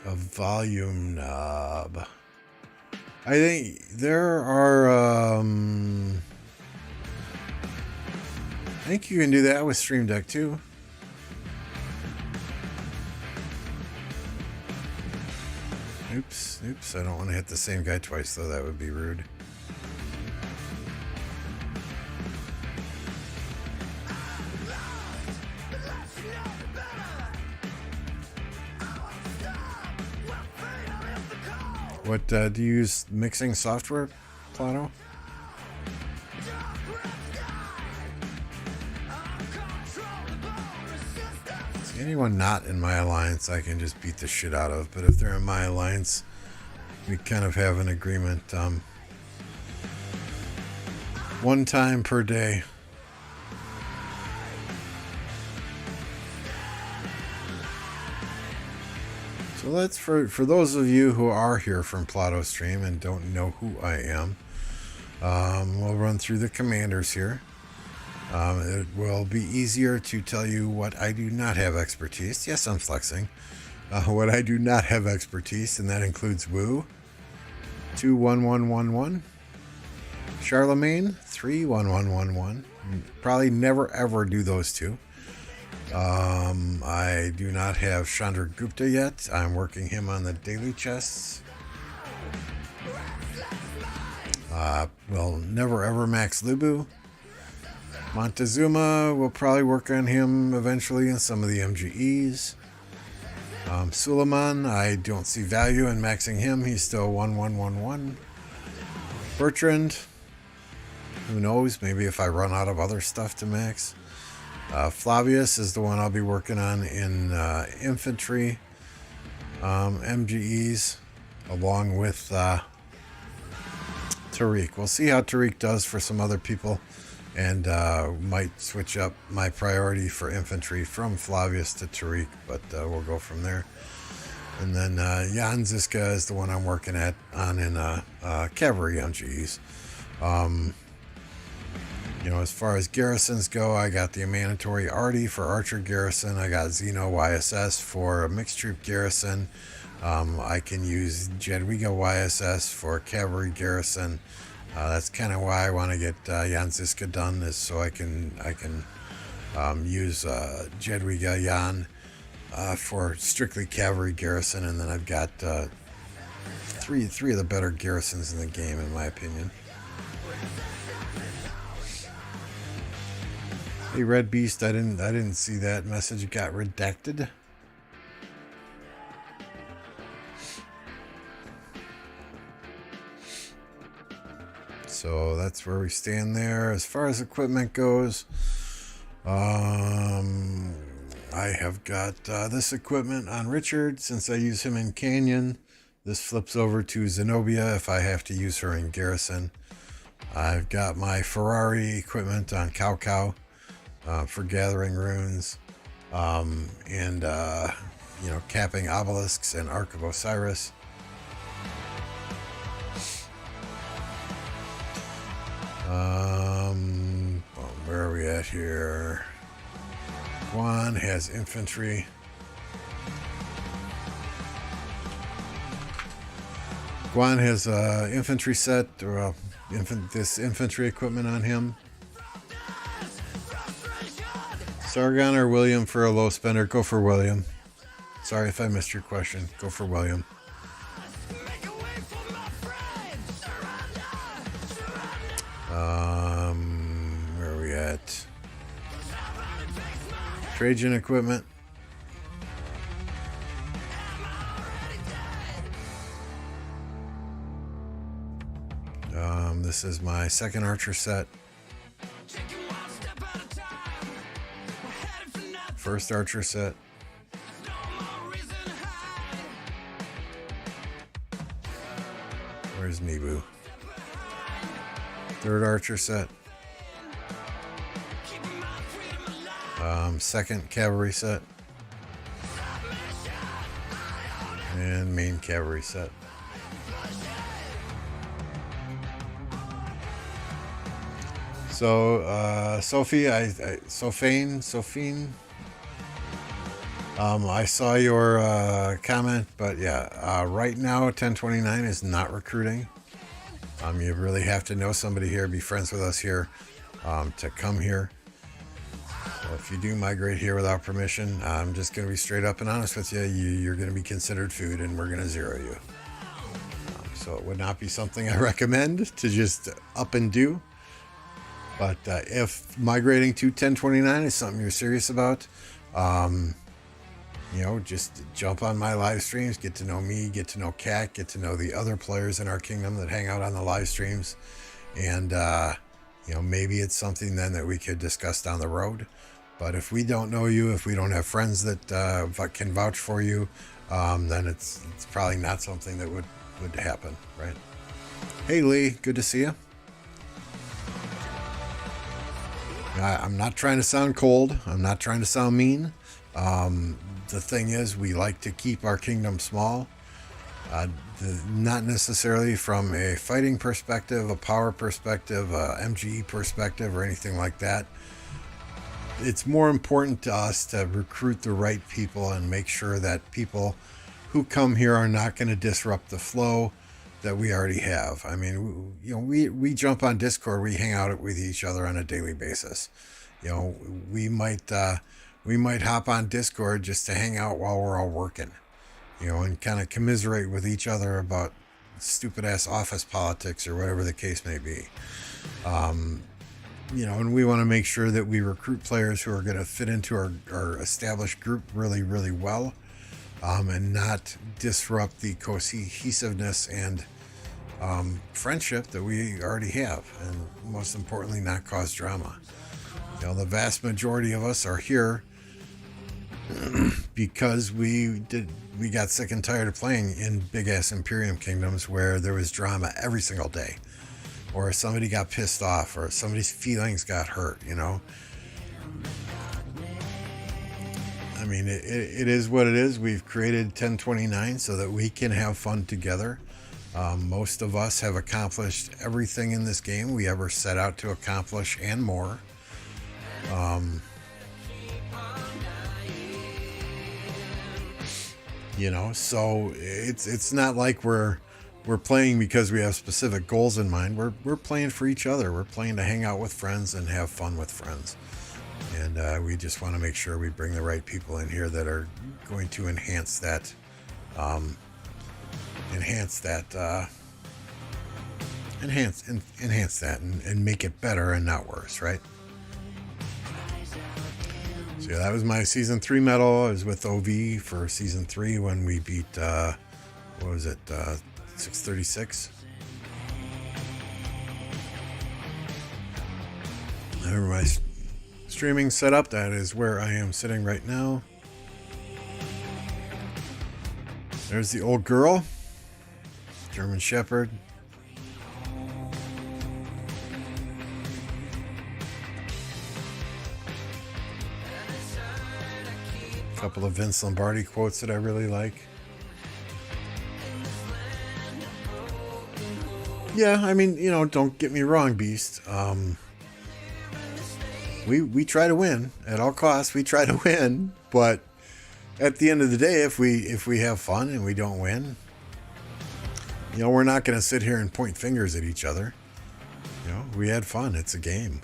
Speaker 1: A volume knob. I think there are I think you can do that with Stream Deck too. Oops, I don't want to hit the same guy twice though, that would be rude. What, do you use mixing software, Plato? See, anyone not in my alliance I can just beat the shit out of, but if they're in my alliance, we kind of have an agreement, 1 time per day. So let's, for those of you who are here from Plato Stream and don't know who I am, we'll run through the commanders here. It will be easier to tell you what I do not have expertise. Yes, I'm flexing. What I do not have expertise, and that includes Wu, 21111, Charlemagne, 31111. Probably never ever do those two. I do not have Chandra Gupta yet. I'm working him on the daily chests. We'll never ever max Lubu. Montezuma, we'll probably work on him eventually in some of the MGEs. Suleiman, I don't see value in maxing him. He's still 1111. Bertrand, who knows? Maybe if I run out of other stuff to max. Flavius is the one I'll be working on in infantry, MGEs, along with Tariq. We'll see how Tariq does for some other people, and might switch up my priority for infantry from Flavius to Tariq, but we'll go from there. And then Jan Ziska is the one I'm working on in cavalry MGEs. You know, as far as garrisons go, I got the mandatory Artie for Archer Garrison. I got Xeno YSS for a mixed troop garrison. I can use Jadwiga YSS for cavalry garrison. That's kind of why I want to get Jan Ziska done, is so I can use Jadwiga Jan for strictly cavalry garrison, and then I've got three of the better garrisons in the game, in my opinion. Hey, Red Beast, I didn't see that message. It got redacted. So that's where we stand there. As far as equipment goes, I have got this equipment on Richard since I use him in Canyon. This flips over to Zenobia if I have to use her in Garrison. I've got my Ferrari equipment on KvK. For gathering runes, and you know, capping obelisks and Ark of Osiris. Where are we at here? Guan has infantry. Guan has infantry set, or this infantry equipment on him. Sargon or William for a low spender? Go for William. Sorry if I missed your question. Go for William. Where are we at? Trajan equipment. This is my second archer set. First archer set. Where's Nebu? Third archer set. Second cavalry set. And main cavalry set. So, Sophie, Sophine, I saw your comment, but yeah, right now 1029 is not recruiting. You really have to know somebody here, be friends with us here, to come here. So if you do migrate here without permission, I'm just going to be straight up and honest with you. You're going to be considered food, and we're going to zero you. So it would not be something I recommend to just up and do. But if migrating to 1029 is something you're serious about, just jump on my live streams, get to know me, get to know Kat, get to know the other players in our kingdom that hang out on the live streams. And, maybe it's something then that we could discuss down the road. But if we don't know you, if we don't have friends that can vouch for you, then it's probably not something that would happen, right? Hey, Lee, good to see you. I'm not trying to sound cold. I'm not trying to sound mean. The thing is, we like to keep our kingdom small. Not necessarily from a fighting perspective, a power perspective, a MGE perspective, or anything like that. It's more important to us to recruit the right people and make sure that people who come here are not going to disrupt the flow that we already have. I mean, we jump on Discord, we hang out with each other on a daily basis. We might hop on Discord just to hang out while we're all working, and kind of commiserate with each other about stupid ass office politics or whatever the case may be. And we want to make sure that we recruit players who are going to fit into our established group really, really well, and not disrupt the cohesiveness and friendship that we already have, and most importantly, not cause drama. The vast majority of us are here because we got sick and tired of playing in big ass Imperium kingdoms where there was drama every single day, or somebody got pissed off, or somebody's feelings got hurt. I mean, it is what it is. We've created 1029 so that we can have fun together. Most of us have accomplished everything in this game we ever set out to accomplish and more. So it's not like we're playing because we have specific goals in mind. We're playing for each other. We're playing to hang out with friends and have fun with friends. And we just want to make sure we bring the right people in here that are going to enhance that and make it better and not worse, right? So yeah, that was my season 3 medal. I was with OV for season 3 when we beat 636. Remember my streaming setup. That is where I am sitting right now. There's the old girl, German Shepherd. A couple of Vince Lombardi quotes that I really like. Yeah, I mean, don't get me wrong, Beast. We try to win at all costs. We try to win, but at the end of the day, if we have fun and we don't win, we're not going to sit here and point fingers at each other. We had fun. It's a game.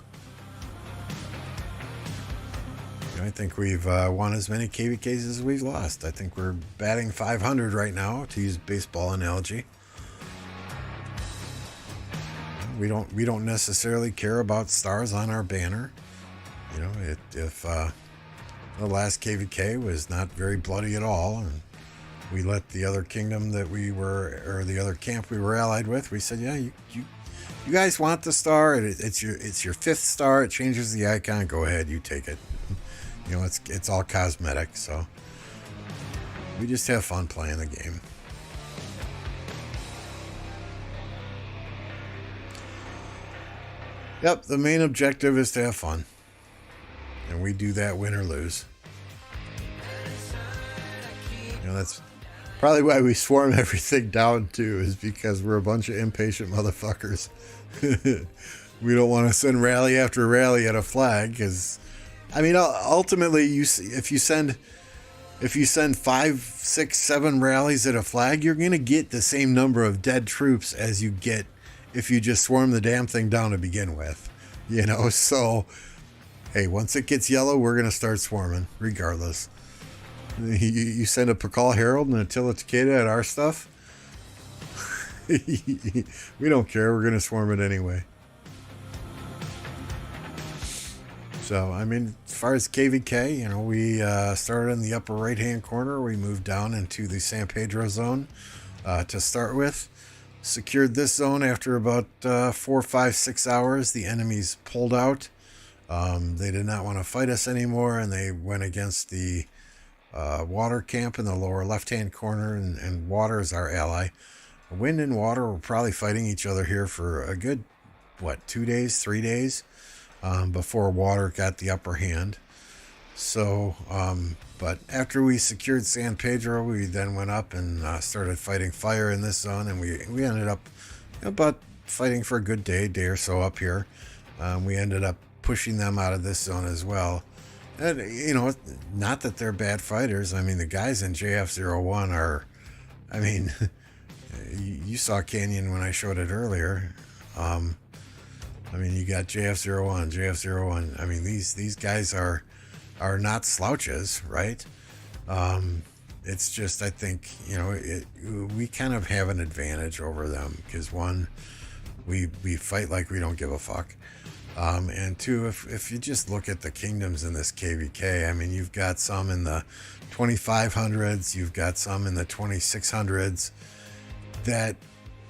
Speaker 1: I think we've won as many KvKs as we've lost. I think we're batting 500 right now, to use baseball analogy. We don't necessarily care about stars on our banner. If The last KvK was not very bloody at all, and we let the other kingdom that we were, or the other camp we were allied with, we said, yeah, you guys want the star? It's your 5th star. It changes the icon. Go ahead, you take it. You know, it's all cosmetic, so we just have fun playing the game. Yep, the main objective is to have fun, and we do that win or lose. You know, that's probably why we swarm everything down too, is because we're a bunch of impatient motherfuckers. We don't want to send rally after rally at a flag, because, I mean, ultimately, if you send 5, 6, 7 rallies at a flag, you're gonna get the same number of dead troops as you get if you just swarm the damn thing down to begin with. You know, so hey, once it gets yellow, we're gonna start swarming regardless. You send a Pakal Herald and a Attila Takeda at our stuff, we don't care. We're going to swarm it anyway. So, I mean, as far as KvK, you know, we started in the upper right-hand corner. We moved down into the San Pedro zone to start with. Secured this zone after about 4, 5, 6 hours. The enemies pulled out. They did not want to fight us anymore, and they went against the water camp in the lower left-hand corner, and water is our ally. Wind and water were probably fighting each other here for a good, 2 days, 3 days, before water got the upper hand. So, but after we secured San Pedro, we then went up and started fighting fire in this zone, and we ended up about fighting for a good day or so up here. We ended up pushing them out of this zone as well. And, you know, not that they're bad fighters. I mean, the guys in JF-01 are, I mean, you saw Canyon when I showed it earlier. I mean, you got JF-01. I mean, these guys are not slouches, right? It's just, I think, you know, we kind of have an advantage over them because, one, we fight like we don't give a fuck. And two, if you just look at the kingdoms in this KvK, I mean, you've got some in the 2500s, you've got some in the 2600s that,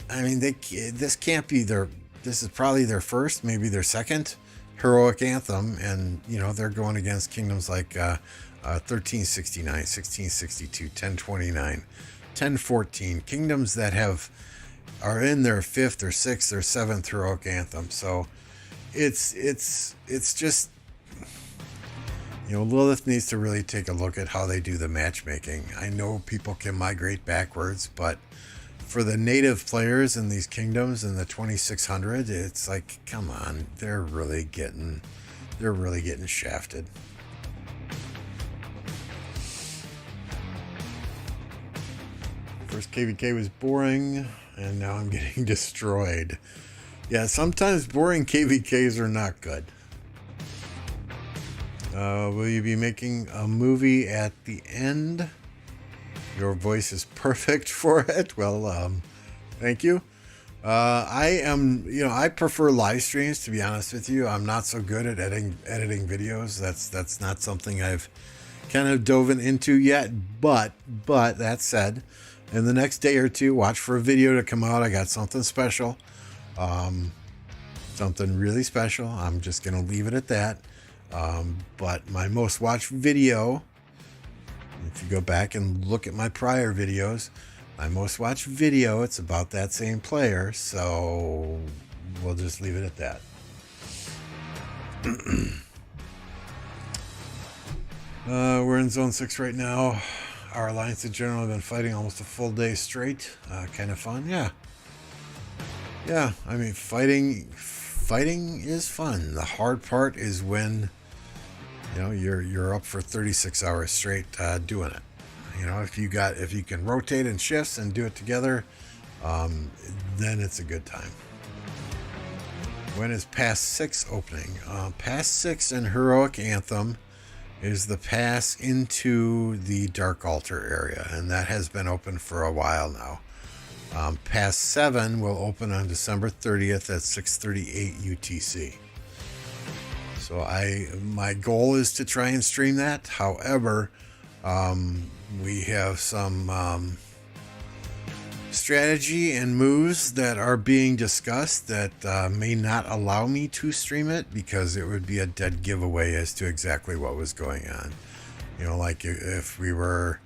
Speaker 1: I mean, this can't be this is probably their first, maybe their second heroic anthem. And, you know, they're going against kingdoms like 1369, 1662, 1029, 1014, kingdoms that are in their 5th or 6th or 7th heroic anthem. So, it's just, you know, Lilith needs to really take a look at how they do the matchmaking. I know people can migrate backwards, but for the native players in these kingdoms in the 2600, it's like, come on, they're really getting shafted. First KvK was boring, and now I'm getting destroyed. Yeah, sometimes boring KvKs are not good. Will you be making a movie at the end? Your voice is perfect for it. Well, thank you. I prefer live streams, to be honest with you. I'm not so good at editing videos. That's not something I've kind of dove into yet. But that said, in the next day or two, watch for a video to come out. I got something special. Something really special. I'm just going to leave it at that. But my most watched video, if you go back and look at my prior videos, my most watched video, it's about that same player. So we'll just leave it at that. We're in Zone 6 right now. Our alliance in general have been fighting almost a full day straight. Kind of fun. Yeah, I mean, fighting is fun. The hard part is when, you know, you're up for 36 hours straight doing it. You know, if you can rotate in shifts and do it together, then it's a good time. When is Pass 6 opening? Pass 6 in Heroic Anthem is the pass into the Dark Altar area, and that has been open for a while now. Pass 7 will open on December 30th at 6:38 UTC. So my goal is to try and stream that. However, we have some strategy and moves that are being discussed that may not allow me to stream it because it would be a dead giveaway as to exactly what was going on. You know, like if we were,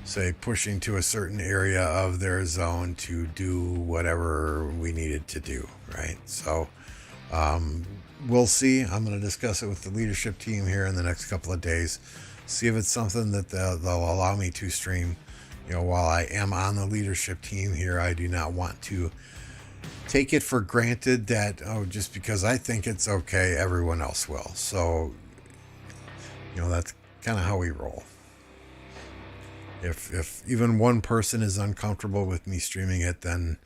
Speaker 1: say, pushing to a certain area of their zone to do whatever we needed to do, right? So we'll see. I'm going to discuss it with the leadership team here in the next couple of days. See if it's something that they'll allow me to stream. You know, while I am on the leadership team here, I do not want to take it for granted that, oh, just because I think it's okay, everyone else will. So, you know, that's kind of how we roll. If even one person is uncomfortable with me streaming it, then,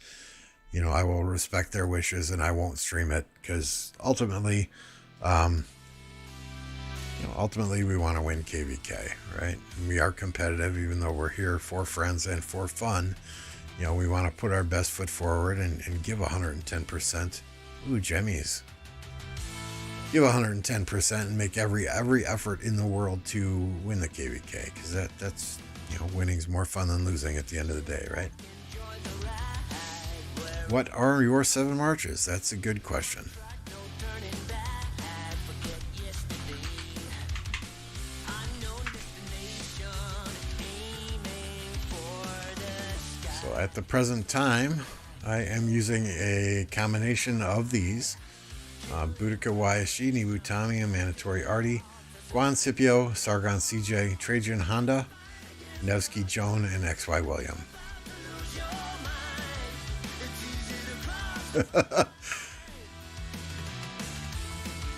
Speaker 1: you know, I will respect their wishes and I won't stream it because ultimately, ultimately we want to win KvK, right? And we are competitive, even though we're here for friends and for fun. You know, we want to put our best foot forward and give 110%. Ooh, Jemmies. Give 110% and make every effort in the world to win the KvK, because that's, you know, winning's more fun than losing at the end of the day, right? What are your 7 marches? That's a good question. So at the present time, I am using a combination of these. Boudica YSG, Nibutami, and Mandatory Artie, Guan Scipio, Sargon CJ, Trajan Honda, Nevsky Joan, and XY William.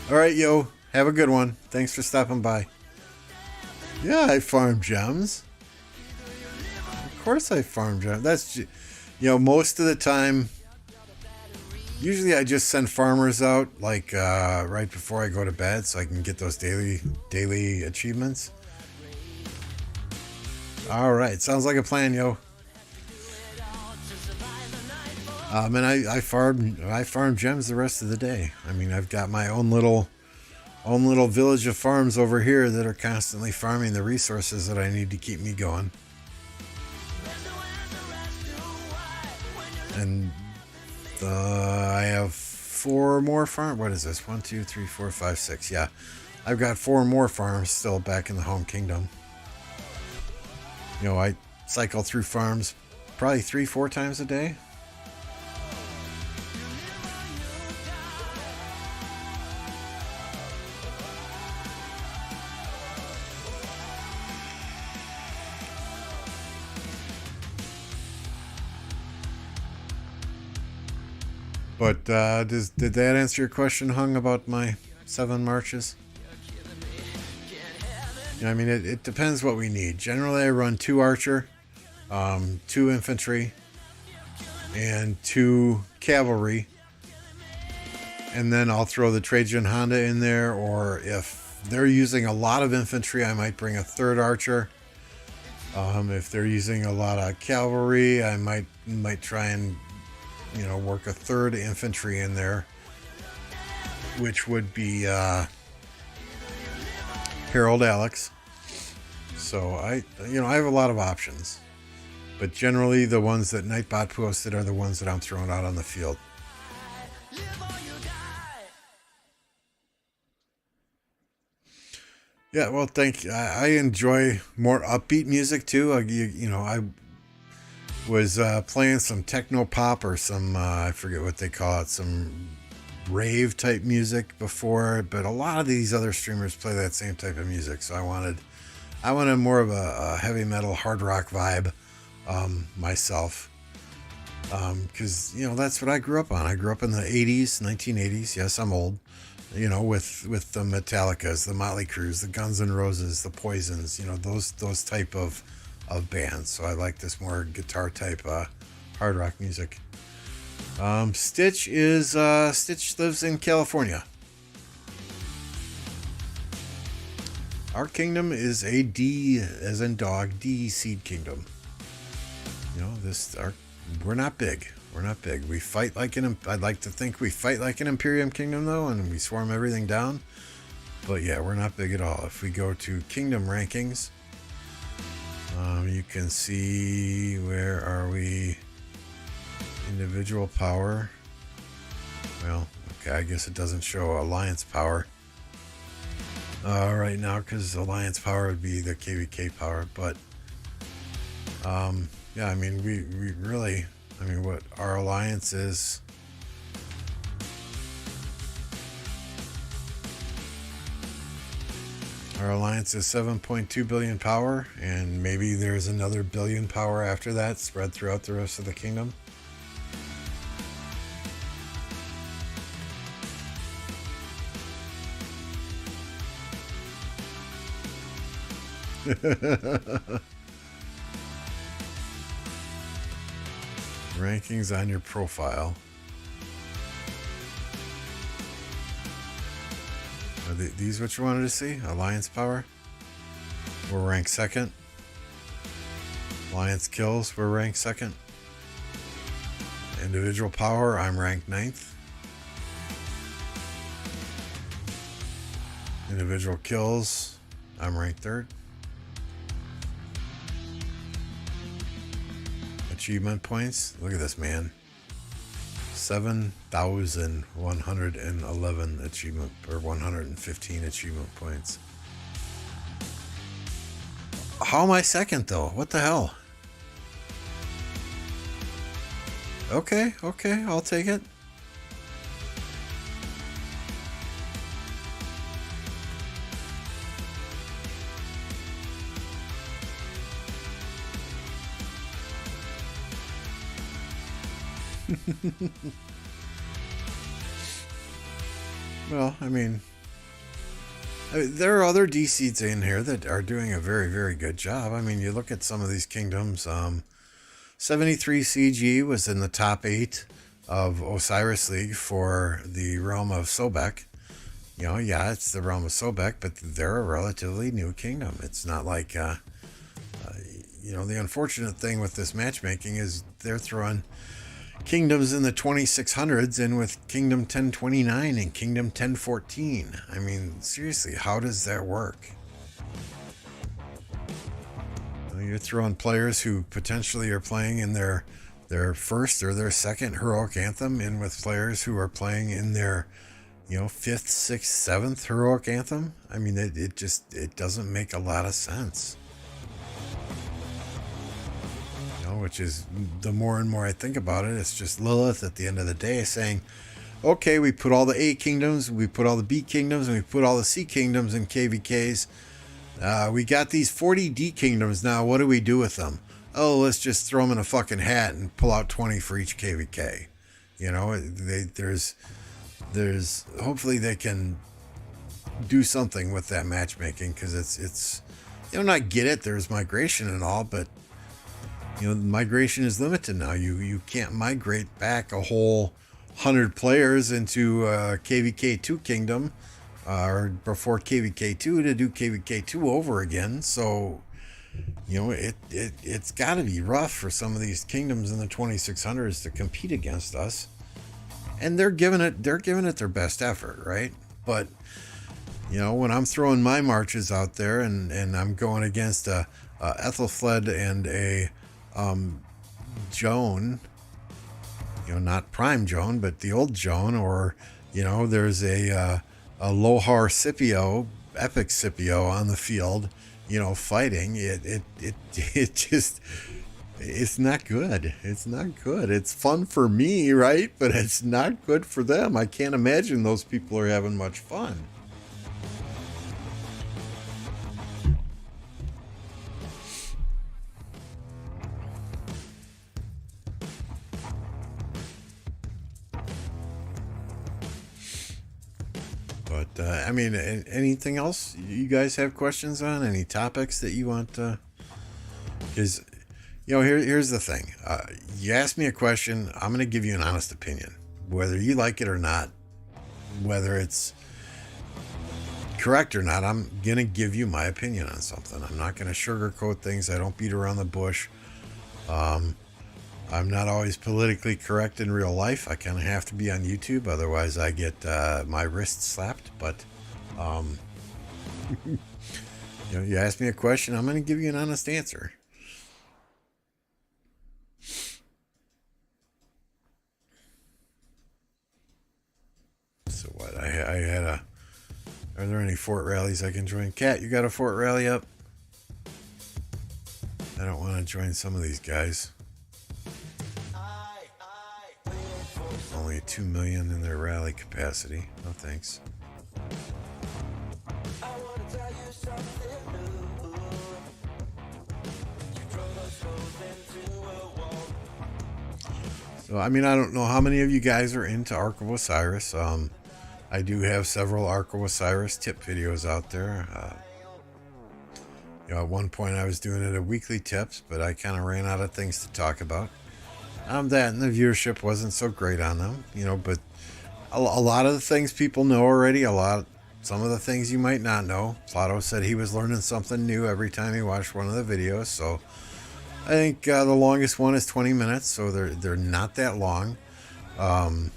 Speaker 1: All right, yo, have a good one. Thanks for stopping by. Yeah, I farm gems. Of course I farm gems. That's, you know, most of the time, usually I just send farmers out like right before I go to bed so I can get those daily achievements. All right, sounds like a plan, yo. And I farm gems the rest of the day. I mean, I've got my own little village of farms over here that are constantly farming the resources that I need to keep me going. And I have 4 more farms. What is this? 1, 2, 3, 4, 5, 6. Yeah, I've got 4 more farms still back in the home kingdom. You know, I cycle through farms probably 3-4 times a day. But did that answer your question, Hung, about my 7 marches? I mean, it depends what we need. Generally, I run 2 archer, 2 infantry, and 2 cavalry. And then I'll throw the Trajan Honda in there, or if they're using a lot of infantry, I might bring a 3rd archer. If they're using a lot of cavalry, I might try and, you know, work a 3rd infantry in there, which would be Harold Alex. So I have a lot of options, but generally the ones that Nightbot posted are the ones that I'm throwing out on the field. Yeah, well, thank you. I enjoy more upbeat music too. I was playing some techno pop or some I forget what they call it, some rave type music before, but a lot of these other streamers play that same type of music, so I wanted more of a heavy metal hard rock vibe myself, because you know, that's what I grew up on. I grew up in the 80s, 1980s. Yes, I'm old. You know, with the Metallicas, the Motley Crues, the Guns N' Roses, the Poisons, you know, those type of bands. So I like this more guitar type hard rock music. Stitch lives in California. Our kingdom is a D as in dog, D seed kingdom. You know, we're not big. We're not big. We fight like an... I'd like to think we fight like an Imperium Kingdom, though, and we swarm everything down. But yeah, we're not big at all. If we go to Kingdom Rankings, you can see... Where are we? Individual power. Well, okay, I guess it doesn't show Alliance power right now, because Alliance power would be the KvK power. But yeah, I mean, we really... I mean, what our alliance is... Our alliance is 7.2 billion power, and maybe there's another billion power after that spread throughout the rest of the kingdom. Rankings on your profile. Are these what you wanted to see? Alliance power? We're ranked second. Alliance kills, we're ranked second. Individual power, I'm ranked 9th. Individual kills, I'm ranked 3rd. Achievement points, look at this, man. 7,111 achievement, or 115 achievement points. How am I second, though? What the hell? Okay, I'll take it. Well, I mean, there are other D-seeds in here that are doing a very, very good job. I mean, you look at some of these kingdoms. 73 CG was in the top 8 of Osiris League for the realm of Sobek. You know, yeah, it's the realm of Sobek, but they're a relatively new kingdom. It's not like, you know, the unfortunate thing with this matchmaking is they're throwing kingdoms in the 2600s in with Kingdom 1029 and Kingdom 1014. I mean, seriously, how does that work? You're throwing players who potentially are playing in their first or their second heroic anthem in with players who are playing in their, you know, 5th, 6th, 7th heroic anthem. I mean, it doesn't make a lot of sense. Which is, the more and more I think about it, it's just Lilith at the end of the day saying, okay, we put all the A kingdoms, we put all the B kingdoms, and we put all the C kingdoms in KvKs. We got these 40 D kingdoms now. What do we do with them? Oh, let's just throw them in a fucking hat and pull out 20 for each KvK. You know, there's hopefully they can do something with that matchmaking, because it's you know, not get it. There's migration and all, but you know, migration is limited now. You can't migrate back a whole 100 players into KvK 2 kingdom or before KvK 2 to do KvK 2 over again. So, you know, it's got to be rough for some of these kingdoms in the 2600s to compete against us. And they're giving it their best effort, right? But you know, when I'm throwing my marches out there and I'm going against a Ethelfled and a Joan, you know, not Prime Joan, but the old Joan, or, you know, there's a Lohar Scipio, Epic Scipio on the field, you know, fighting, it just, it's not good. It's not good. It's fun for me, right? But it's not good for them. I can't imagine those people are having much fun. But, I mean, anything else you guys have questions on? Any topics that you want to... Because, you know, here's the thing. You ask me a question, I'm going to give you an honest opinion. Whether you like it or not, whether it's correct or not, I'm going to give you my opinion on something. I'm not going to sugarcoat things. I don't beat around the bush. I'm not always politically correct in real life. I kind of have to be on YouTube, otherwise I get my wrist slapped. But you know, you ask me a question, I'm going to give you an honest answer. So what? I had a. Are there any fort rallies I can join? Kat, you got a fort rally up? I don't want to join some of these guys. Only 2 million in their rally capacity. No thanks. So, I mean, I don't know how many of you guys are into Ark of Osiris. I do have several Ark of Osiris tip videos out there. You know, at one point I was doing it at weekly tips, but I kind of ran out of things to talk about. That and the viewership wasn't so great on them, you know, but a lot of the things people know already, some of the things you might not know. Plato said he was learning something new every time he watched one of the videos, so I think the longest one is 20 minutes, so they're not that long. But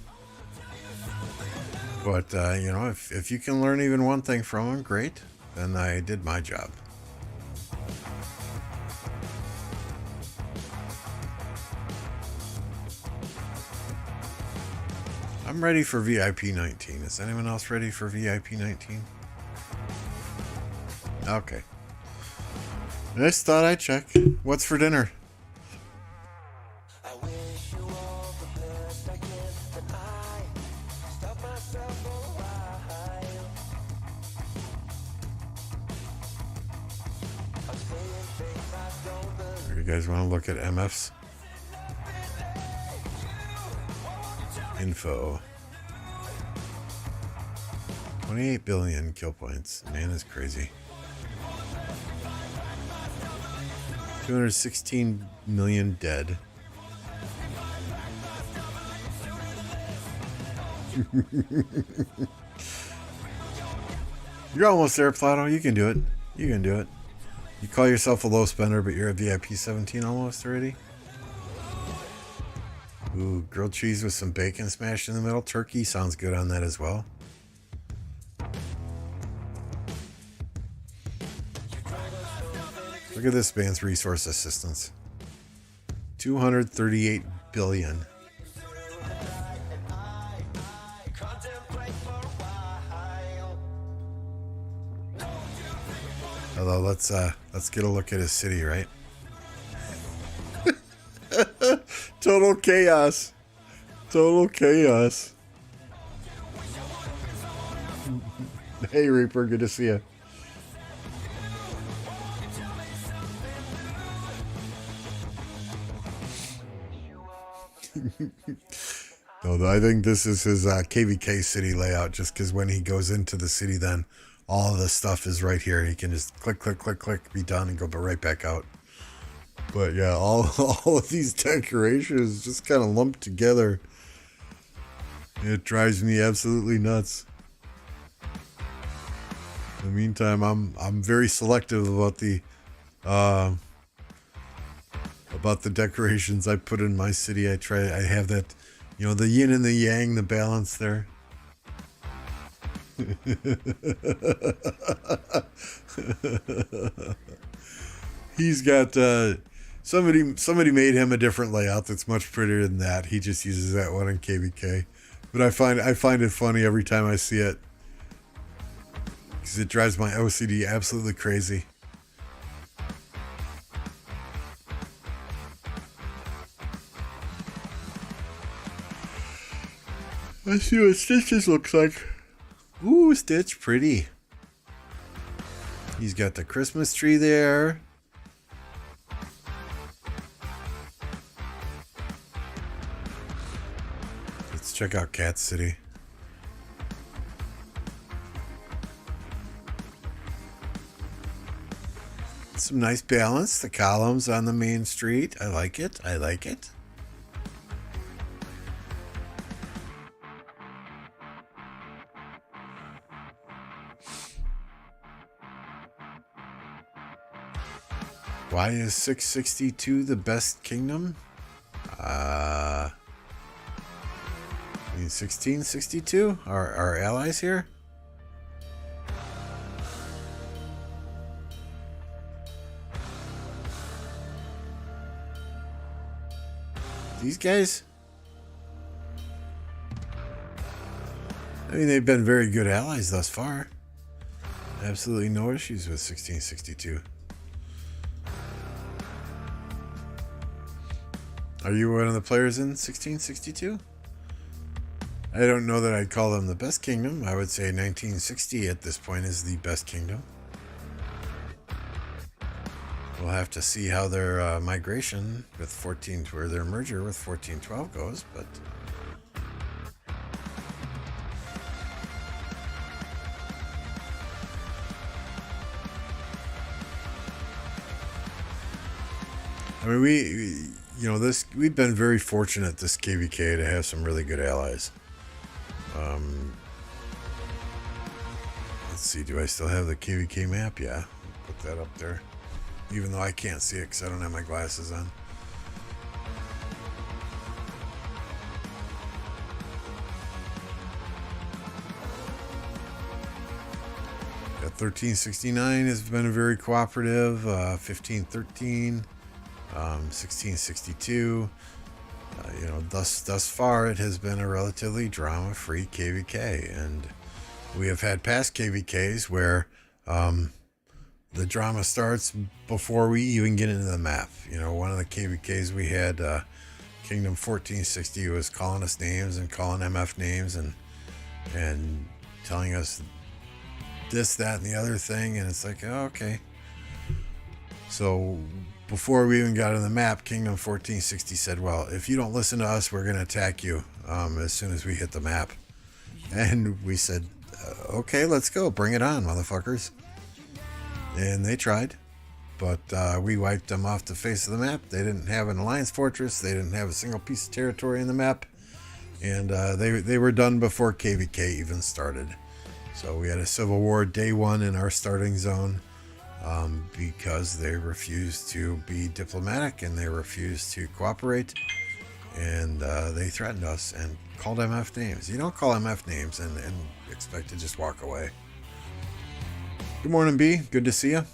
Speaker 1: you know, if you can learn even one thing from them, great. Then I did my job. I'm ready for VIP 19. Is anyone else ready for VIP 19? Okay. Just thought I'd check. What's for dinner? You guys want to look at MF's info? 28 billion kill points. Man is crazy. 216 million dead. You're almost there, Plato. You can do it. You can do it. You call yourself a low spender, but you're at VIP 17 almost already. Ooh, grilled cheese with some bacon smashed in the middle. Turkey sounds good on that as well. Look at this man's resource assistance. 238 billion. Although let's get a look at his city, right? Total chaos. Total chaos. Hey Reaper, good to see you. No, I think this is his KvK city layout, just because when he goes into the city, then all of the stuff is right here. He can just click, click, click, click, be done, and go right back out. But yeah, all of these decorations just kind of lumped together. It drives me absolutely nuts. In the meantime, I'm very selective about the decorations I put in my city. I have that, you know, the yin and the yang, the balance there. He's got somebody made him a different layout that's much prettier than that. He just uses that one in KvK. But I find it funny every time I see it, because it drives my OCD absolutely crazy. Let's see what Stitch's looks like. Ooh, Stitch, pretty. He's got the Christmas tree there. Let's check out Cat City. Some nice balance. The columns on the main street. I like it. I like it. Why is 662 the best kingdom? I mean, 1662? Our allies here? These guys? I mean, they've been very good allies thus far. Absolutely no issues with 1662. Are you one of the players in 1662? I don't know that I'd call them the best kingdom. I would say 1960 at this point is the best kingdom. We'll have to see how their migration with 14, or their merger with 1412 goes, but I mean, we've been very fortunate this KvK to have some really good allies. Let's see, do I still have the KvK map? Yeah, put that up there. Even though I can't see it because I don't have my glasses on. Yeah, 1369 has been very cooperative. 1513. 1662. Thus far it has been a relatively drama-free KvK, and we have had past KvKs where the drama starts before we even get into the map. One of the KvKs we had, Kingdom 1460, was calling us names and calling MF names and telling us this, that, and the other thing, and it's like, oh, okay. So before we even got on the map, Kingdom 1460 said, well, if you don't listen to us, we're going to attack you as soon as we hit the map. And we said, okay, let's go. Bring it on, motherfuckers. And they tried, but we wiped them off the face of the map. They didn't have an alliance fortress. They didn't have a single piece of territory in the map. And they were done before KvK even started. So we had a civil war day one in our starting zone. Because they refused to be diplomatic and they refused to cooperate, and they threatened us and called MF names. You don't call MF names and expect to just walk away. Good morning, B. Good to see you.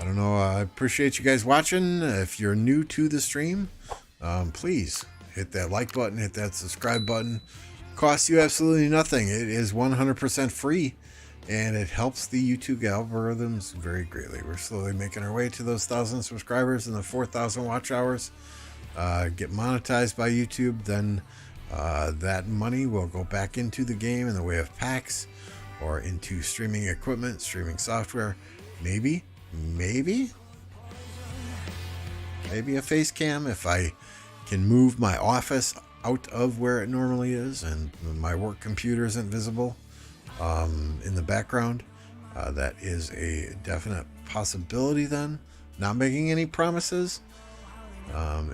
Speaker 1: I don't know. I appreciate you guys watching. If you're new to the stream, please hit that like button, hit that subscribe button. Costs you absolutely nothing. It is 100% free. And it helps the YouTube algorithms very greatly. We're slowly making our way to those 1,000 subscribers and the 4,000 watch hours. Get monetized by YouTube, then that money will go back into the game in the way of packs or into streaming equipment, streaming software. Maybe a face cam if I can move my office out of where it normally is and my work computer isn't visible. In the background, that is a definite possibility. Then, not making any promises.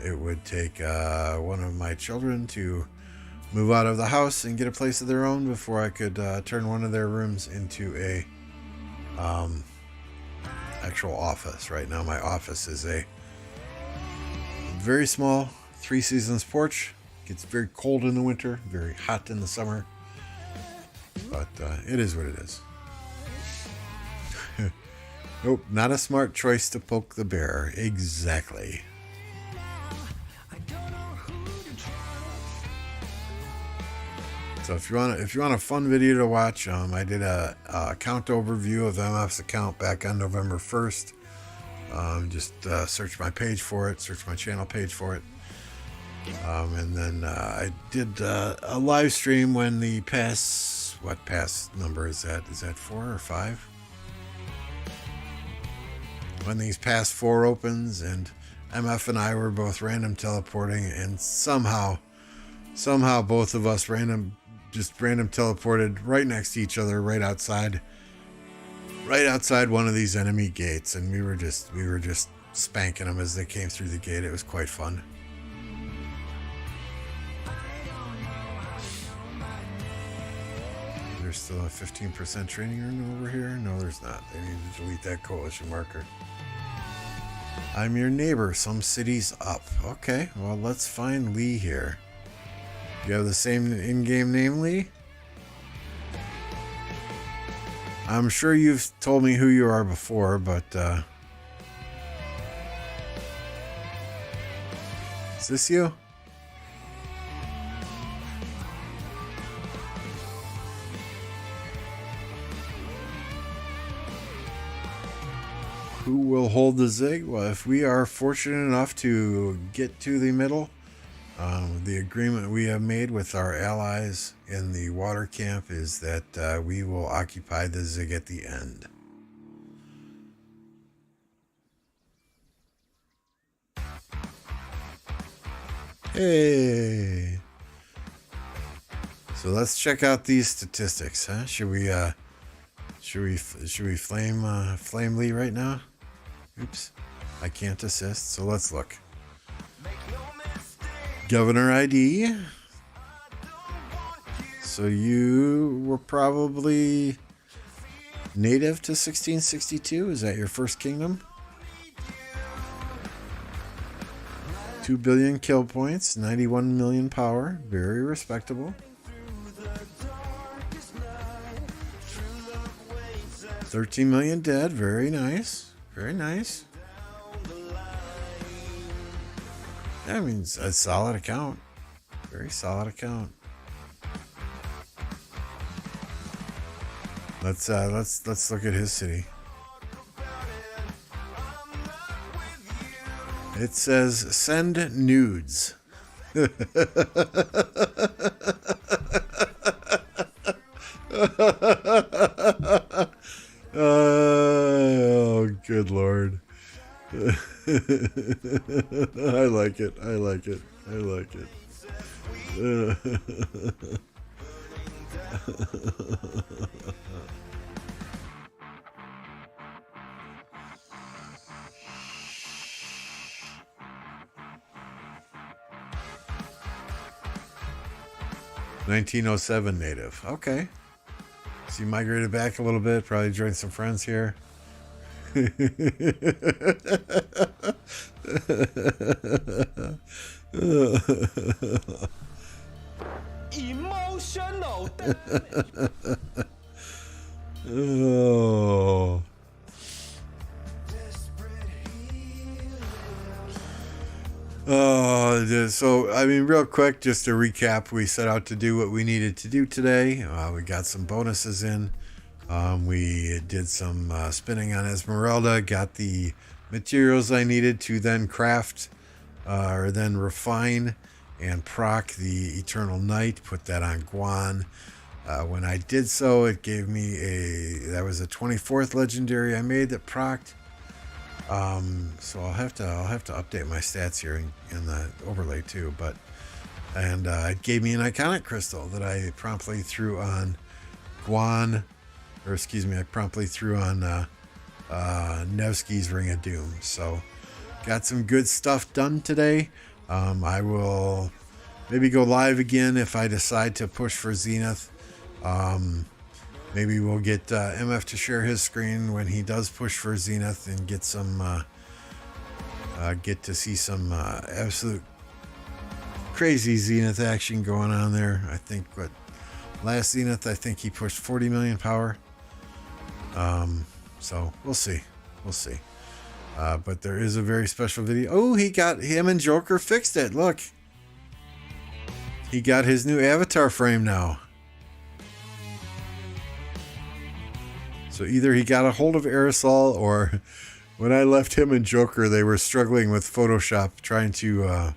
Speaker 1: It would take one of my children to move out of the house and get a place of their own before I could turn one of their rooms into a actual office. Right now my office is a very small 3 seasons porch. Gets very cold in the winter, very hot in the summer. But it is what it is. Nope, not a smart choice to poke the bear. Exactly. So if you want a fun video to watch, I did a account overview of MF's account back on November 1st. Just search my page for it, search my channel page for it. And then I did a live stream when the what pass number is that? Is that 4 or 5? When these past 4 opens, and MF and I were both random teleporting, and somehow both of us random teleported right next to each other, right outside one of these enemy gates, and we were just spanking them as they came through the gate. It was quite fun. There's still a 15% training room over here? No, there's not. They need to delete that coalition marker. I'm your neighbor. Some cities up. Okay, well, let's find Lee here. You have the same in-game name, Lee? I'm sure you've told me who you are before, but is this you? Who will hold the zig? Well, if we are fortunate enough to get to the middle, the agreement we have made with our allies in the water camp is that we will occupy the zig at the end. Hey! So let's check out these statistics, huh? Should we flame Lee right now? Oops, I can't assist. So let's look. Governor ID. So you were probably native to 1662. Is that your first kingdom? 2 billion kill points, 91 million power. Very respectable. 13 million dead. Very nice. Very nice. I mean, it's a solid account. Very solid account. Let's look at his city. It says send nudes. Oh, good Lord. I like it. I like it. I like it. 1907 native. Okay. So you migrated back a little bit, probably joined some friends here.
Speaker 2: Emotional.
Speaker 1: Oh. So, I mean, real quick, just to recap, we set out to do what we needed to do today. We got some bonuses in. We did some spinning on Esmerelda, got the materials I needed to then craft or then refine and proc the Eternal Night, put that on Guan. When I did so, it gave me that was a 24th legendary I made that procced. So I'll have to update my stats here in the overlay too, and it gave me an iconic crystal that I promptly threw on Guan, or excuse me, I promptly threw on Nevsky's Ring of Doom. So got some good stuff done today. I will maybe go live again if I decide to push for Zenith. Maybe we'll get MF to share his screen when he does push for Zenith and get to see some absolute crazy Zenith action going on there. I think last Zenith, I think he pushed 40 million power. So we'll see. But there is a very special video. Oh, him and Joker fixed it. Look, he got his new avatar frame now. So either he got a hold of Aerosol, or when I left him and Joker, they were struggling with Photoshop trying to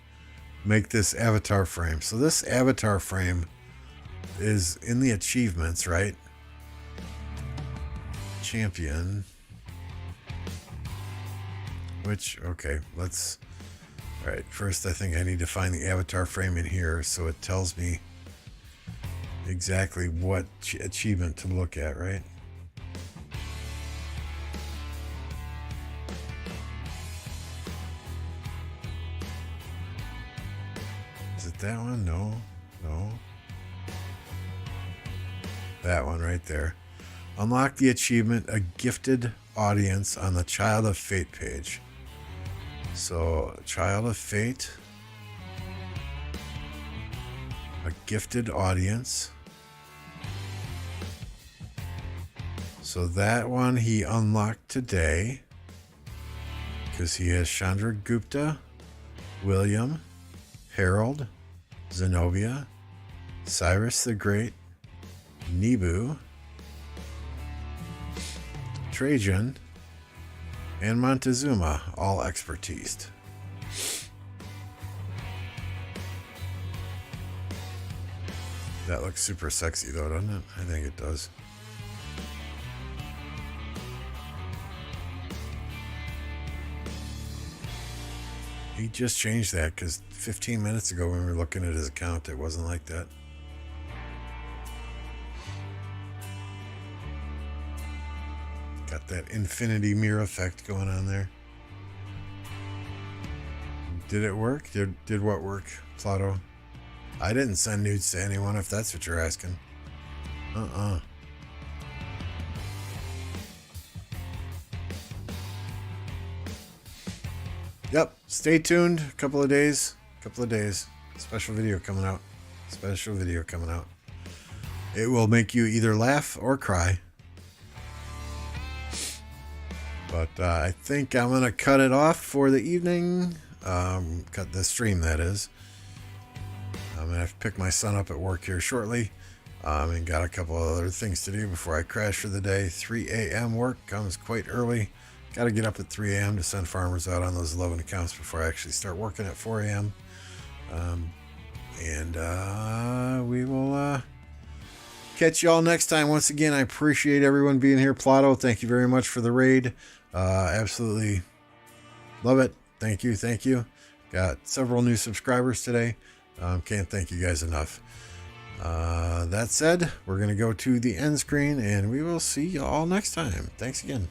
Speaker 1: make this avatar frame. So this avatar frame is in the achievements, right? Champion. Okay, all right, first I think I need to find the avatar frame in here so it tells me exactly what achievement to look at, right? Is it that one? No. That one right there. Unlock the achievement, A Gifted Audience, on the Child of Fate page. So, Child of Fate. A gifted audience. So that one he unlocked today. Because he has Chandra Gupta, William, Harold, Zenobia, Cyrus the Great, Nebu, Trajan, and Montezuma, all expertised. That looks super sexy though, doesn't it? I think it does. He just changed that because 15 minutes ago when we were looking at his account, it wasn't like that. Got that infinity mirror effect going on there. Did it work? Did what work, Plato? I didn't send nudes to anyone, if that's what you're asking. Yep, stay tuned. A couple of days. Special video coming out. It will make you either laugh or cry. But I think I'm going to cut it off for the evening. Cut the stream, that is. I'm going to have to pick my son up at work here shortly. And got a couple of other things to do before I crash for the day. 3 a.m. work comes quite early. Got to get up at 3 a.m. to send farmers out on those 11 accounts before I actually start working at 4 a.m. We will catch you all next time. Once again, I appreciate everyone being here. Plato, thank you very much for the raid. Absolutely love it. Thank you. Got several new subscribers today. Can't thank you guys enough. That said, we're going to go to the end screen and we will see you all next time. Thanks again.